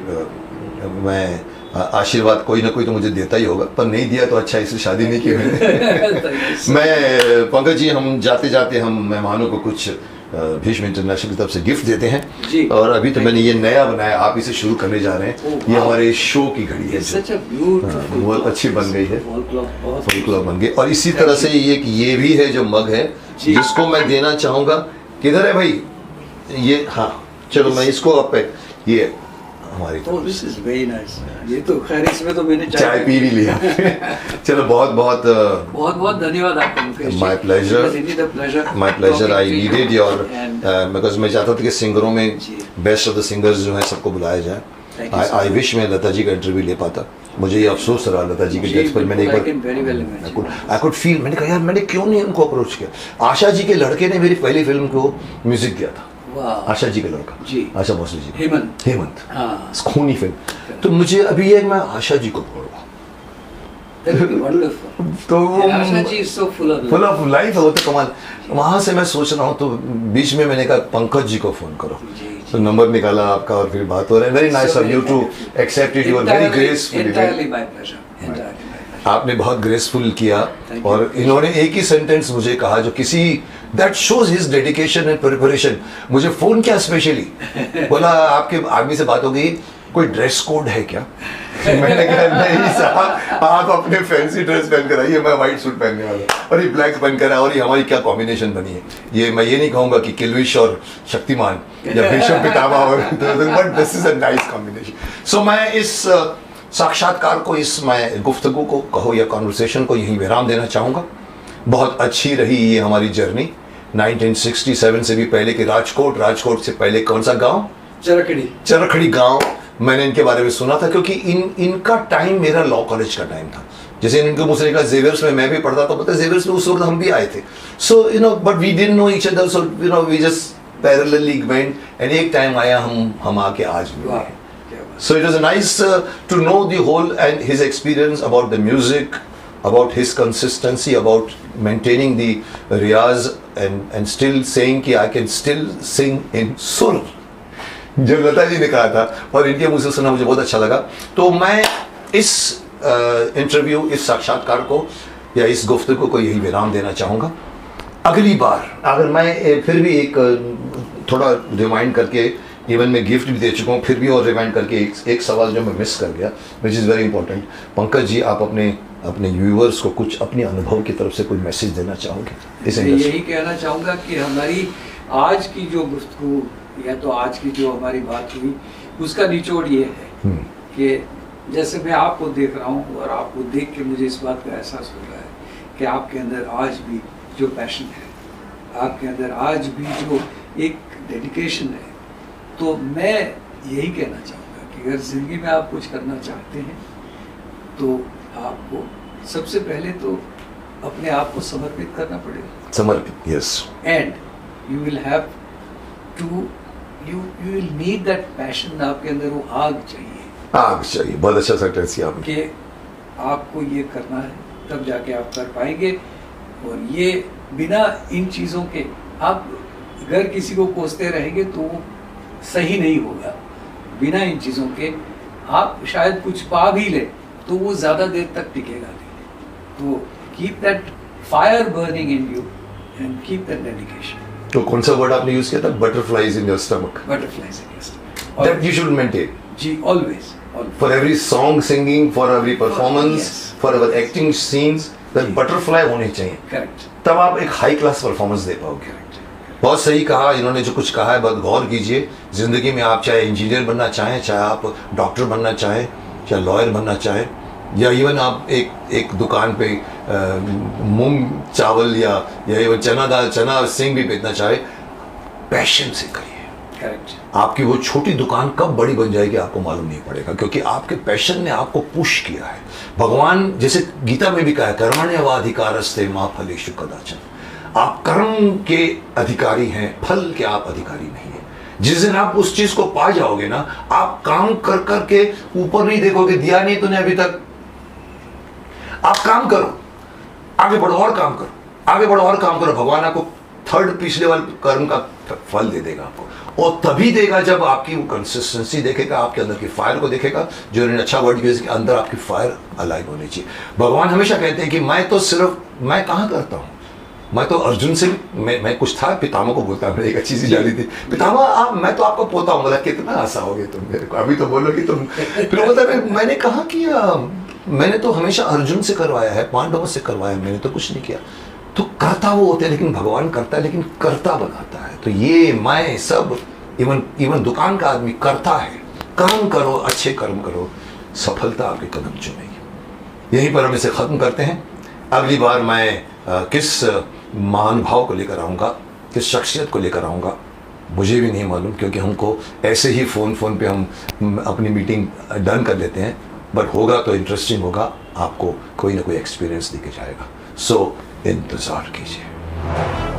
मैं आशीर्वाद कोई ना कोई तो मुझे देता ही होगा, पर नहीं दिया तो अच्छा, इसलिए शादी नहीं की मैंने। मैं पंकज जी, हम जाते जाते हम मेहमानों को कुछ भीष्म इंटरनेशनल की तरफ से गिफ्ट देते हैं
जी।
और अभी तो मैंने ये नया बनाया, आप इसे शुरू करने जा रहे हैं। ये हमारे शो की घड़ी है,
सच अ ब्यूटीफुल,
बहुत अच्छी बन गई है,
बहुत
फुल क्लब बन गई। और इसी तरह से ये भी है जो मग है,
जी।
जिसको मैं देना चाहूँगा। किधर है भाई ये? हाँ चलो, मैं इसको अब ये हमारी
Oh, this is very nice. ये तो खैर, इसमें तो मैंने
चाय पी भी लिया। चलो बहुत
बहुत धन्यवाद आपका Mukesh ji.
My pleasure.
It was indeed a pleasure.
My pleasure. I
talking to
needed
you.
Your,
And
because मैं चाहता था कि सिंगरों में
जी।
बेस्ट ऑफ द सिंगर्स जो हैं सबको बुलाया जाए।
Thank you so
I wish मैं लता जी का इंटरव्यू ले पाता। मुझे ये अफसोस रहा लता जी के
जी,
डेथ पर। मैंने एक
I can very well
bar
imagine.
I could feel, मैंने कहा यार मैंने क्यों नहीं उनको अप्रोच किया। आशा जी के लड़के ने मेरी पहली फिल्म को म्यूजिक दिया था।
वाह।
आशा जी का लड़का,
जी।
आशा भोसले जी,
हेमंत।
हाँ,
हाँ।
खूनी फिल्म। तो मुझे अभी ये मैं आशा जी को बोल रहा हूँ,
That would be wonderful.
तो
And Asha ji is so full of
full
life.
Of life है वो तो कमाल। वहाँ से मैं सोच रहा हूँ, तो बीच में मैंने कहा पंकज जी को फोन करो,
जी, जी।
तो नंबर निकाला आपका और फिर बात हो रहा है। Very nice of you to accept it, you are very graceful.
Entirely my pleasure. Entirely my pleasure.
आपने बहुत ग्रेसफुल किया
Thank you.
और इन्होंने एक ही सेंटेंस मुझे कहा जो किसी that shows his dedication and preparation. मुझे फोन किया स्पेशली, बोला आपके आदमी से बात हो गई, कोई ड्रेस कोड है क्या? मैंने कहा नहीं साहब, आप अपने फैंसी ड्रेस पहन कर आइए, मैं व्हाइट सूट पहनने वाला, और ये ब्लैक पहन कर, और ये हमारी क्या कॉम्बिनेशन बनी है। ये मैं ये नहीं कहूँगा कि किलविश और शक्तिमान या भीष्म पितामह, और but this is a nice combination. So मैं इस साक्षात्कार को, इस मैं गुफ्तगू को कहो या कॉन्वर्सेशन को यहीं विराम देना चाहूँगा। बहुत अच्छी रही ये हमारी जर्नी 1967 से भी पहले के राजकोट से पहले कौन सा गांव? चरखड़ी गांव। मैंने इनके बारे में सुना था क्योंकि इनका टाइम मेरा लॉ कॉलेज का टाइम था। जैसे इनके मुझसे निकला जेवियर्स में मैं भी पढ़ता था, पता है जेवियर्स में उस वक्त हम भी आए थे। So you know but we didn't know each other, so you know we just parallelly went, and एक टाइम आया हम आके आज मिले हैं। So it was nice to know the whole and his experience about the music, about his consistency, about maintaining the riyaz and still saying कि I can still sing in sur, जो लता जी ने कहा था और इनके मुझसे सुना, मुझे बहुत अच्छा लगा। तो मैं इस इंटरव्यू, इस साक्षात्कार को या इस गुफ्तगू को यही विराम देना चाहूँगा। अगली बार अगर मैं फिर भी एक थोड़ा रिमाइंड करके इवन मैं गिफ्ट भी दे चुका हूँ, फिर भी और रिमाइंड करके एक सवाल जो मैं मिस कर गया, which is very important. Pankaj ji, आप अपने व्यूअर्स को कुछ अपने अनुभव की तरफ से कोई मैसेज देना चाहोगे इस
मैं
इंडस्ट्री?
यही कहना चाहूँगा कि हमारी आज की जो गुफ्तगू या तो आज की जो हमारी बात हुई, उसका निचोड़ ये है कि जैसे मैं आपको देख रहा हूँ और आपको देख के मुझे इस बात का एहसास हो रहा है कि आपके अंदर आज भी जो पैशन है, आपके अंदर आज भी जो एक डेडिकेशन है, तो मैं यही कहना चाहूँगा कि अगर ज़िंदगी में आप कुछ करना चाहते हैं तो आपको सबसे पहले तो अपने आप को समर्पित करना पड़ेगा।
समर्पित, yes.
And you will have to you will need that passion. आपके अंदर वो आग चाहिए,
आग चाहिए। बहुत अच्छा सेंटेंस किया आपने।
कि आपको ये करना है, तब जाके आप कर पाएंगे। और ये बिना इन चीज़ों के आप अगर किसी को कोसते रहेंगे तो वो सही नहीं होगा। बिना इन चीज़ों के आप शायद कुछ पा भी ले तो वो ज़्यादा देर तक टिकेगा नहीं। तो keep that fire burning in you and keep that dedication.
तो कौन सा वर्ड आपने यूज किया था? Butterflies in your stomach.
Butterflies in your stomach.
That you should maintain.
जी, always.
For every song singing, for every performance,
Yes.
for our acting scenes, that butterfly होने चाहिए।
Correct,
तब आप एक हाई क्लास परफॉर्मेंस दे पाओगे।
Correct.
बहुत सही कहा इन्होंने, जो कुछ कहा है बहुत गौर कीजिए। जिंदगी में आप चाहे इंजीनियर बनना चाहें, चाहे आप डॉक्टर बनना चाहें, चाहे लॉयर बनना चाहें, या इवन आप एक दुकान पे मूंग चावल या इवन चना दाल, चना और सिंग भी बेचना चाहे, पैशन से करिए।
करेक्ट।
आपकी वो छोटी दुकान कब बड़ी बन जाएगी आपको मालूम नहीं पड़ेगा, क्योंकि आपके पैशन ने आपको पुश किया है। भगवान जैसे गीता में भी कहा है, कर्मण्येवाधिकारस्ते मा फलेषु कदाचन। आप कर्म के अधिकारी हैं, फल के आप अधिकारी नहीं है। जिस दिन आप उस चीज को पा जाओगे ना, आप काम कर कर के ऊपर नहीं देखोगे, दिया नहीं तूने अभी तक। आप काम करो, आगे बढ़ो और काम करो, आगे बढ़ो और काम करो। भगवान आपको थर्ड पिछले वाले कर्म का फल दे देगा आपको, और तभी देगा जब आपकी वो कंसिस्टेंसी देखेगा, आपके अंदर की फायर को देखेगा। जो इन्होंने अच्छा वर्ड यूज किया, अंदर आपकी फायर अलाइव होनी चाहिए। भगवान हमेशा कहते हैं कि मैं कहाँ करता हूँ, मैं तो अर्जुन से मैं कुछ था, पितामह को बोलता, मैंने एक अच्छी सी डाली थी, पितामह मैं तो आपको पोता हूँ। बोला कितना हंसाओगे तुम मेरे को, अभी तो बोलो कि तुम। फिर बोलता मैंने कहा किया, मैंने तो हमेशा अर्जुन से करवाया है, पांडवों से करवाया, मैंने तो कुछ नहीं किया। तो करता वो होते हैं, लेकिन भगवान करता है, लेकिन करता बनाता है। तो ये मैं सब इवन दुकान का आदमी करता है। काम करो, अच्छे कर्म करो, सफलता आपके कदम चुमेगी। यहीं पर हम इसे ख़त्म करते हैं। अगली बार मैं किस महानुभाव को लेकर आऊँगा, किस शख्सियत को लेकर आऊँगा, मुझे भी नहीं मालूम, क्योंकि हमको ऐसे ही फ़ोन पे हम अपनी मीटिंग डन कर लेते हैं। बट होगा तो इंटरेस्टिंग होगा, आपको कोई ना कोई एक्सपीरियंस देके जाएगा। सो इंतज़ार कीजिए।